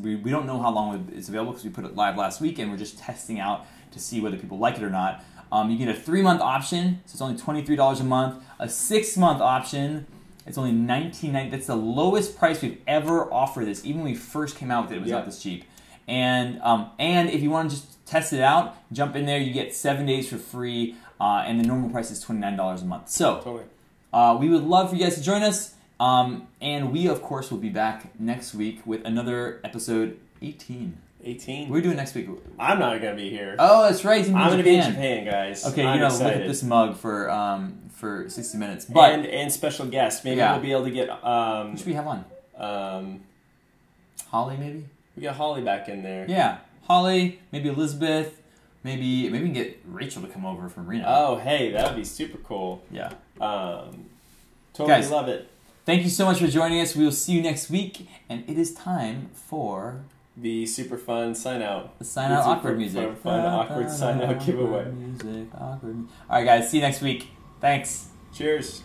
We don't know how long it's available because we put it live last week, and we're just testing out to see whether people like it or not. You get a 3-month option, so it's only $23 a month. A 6-month option, it's only $19.99. That's the lowest price we've ever offered this. Even when we first came out with it, it was not this cheap. And if you want to just test it out, jump in there. You get 7 days for free, and the normal price is $29 a month. So we would love for you guys to join us. And we, of course, will be back next week with another episode 18. 18. What are we doing next week? I'm not going to be here. Oh, that's right. I'm going to be in Japan, guys. Okay, I'm look excited. at this mug for 60 minutes. But and special guests. Maybe we'll be able to get... who should we have on? Holly, maybe? We got Holly back in there. Yeah. Holly, maybe Elizabeth. Maybe we can get Rachel to come over from Reno. Oh, hey, that would be super cool. Yeah. Totally guys, love it. Thank you so much for joining us. We will see you next week. And it is time for... the super fun sign out. The sign out awkward music. Fun awkward sign out giveaway. All right, guys. See you next week. Thanks. Cheers.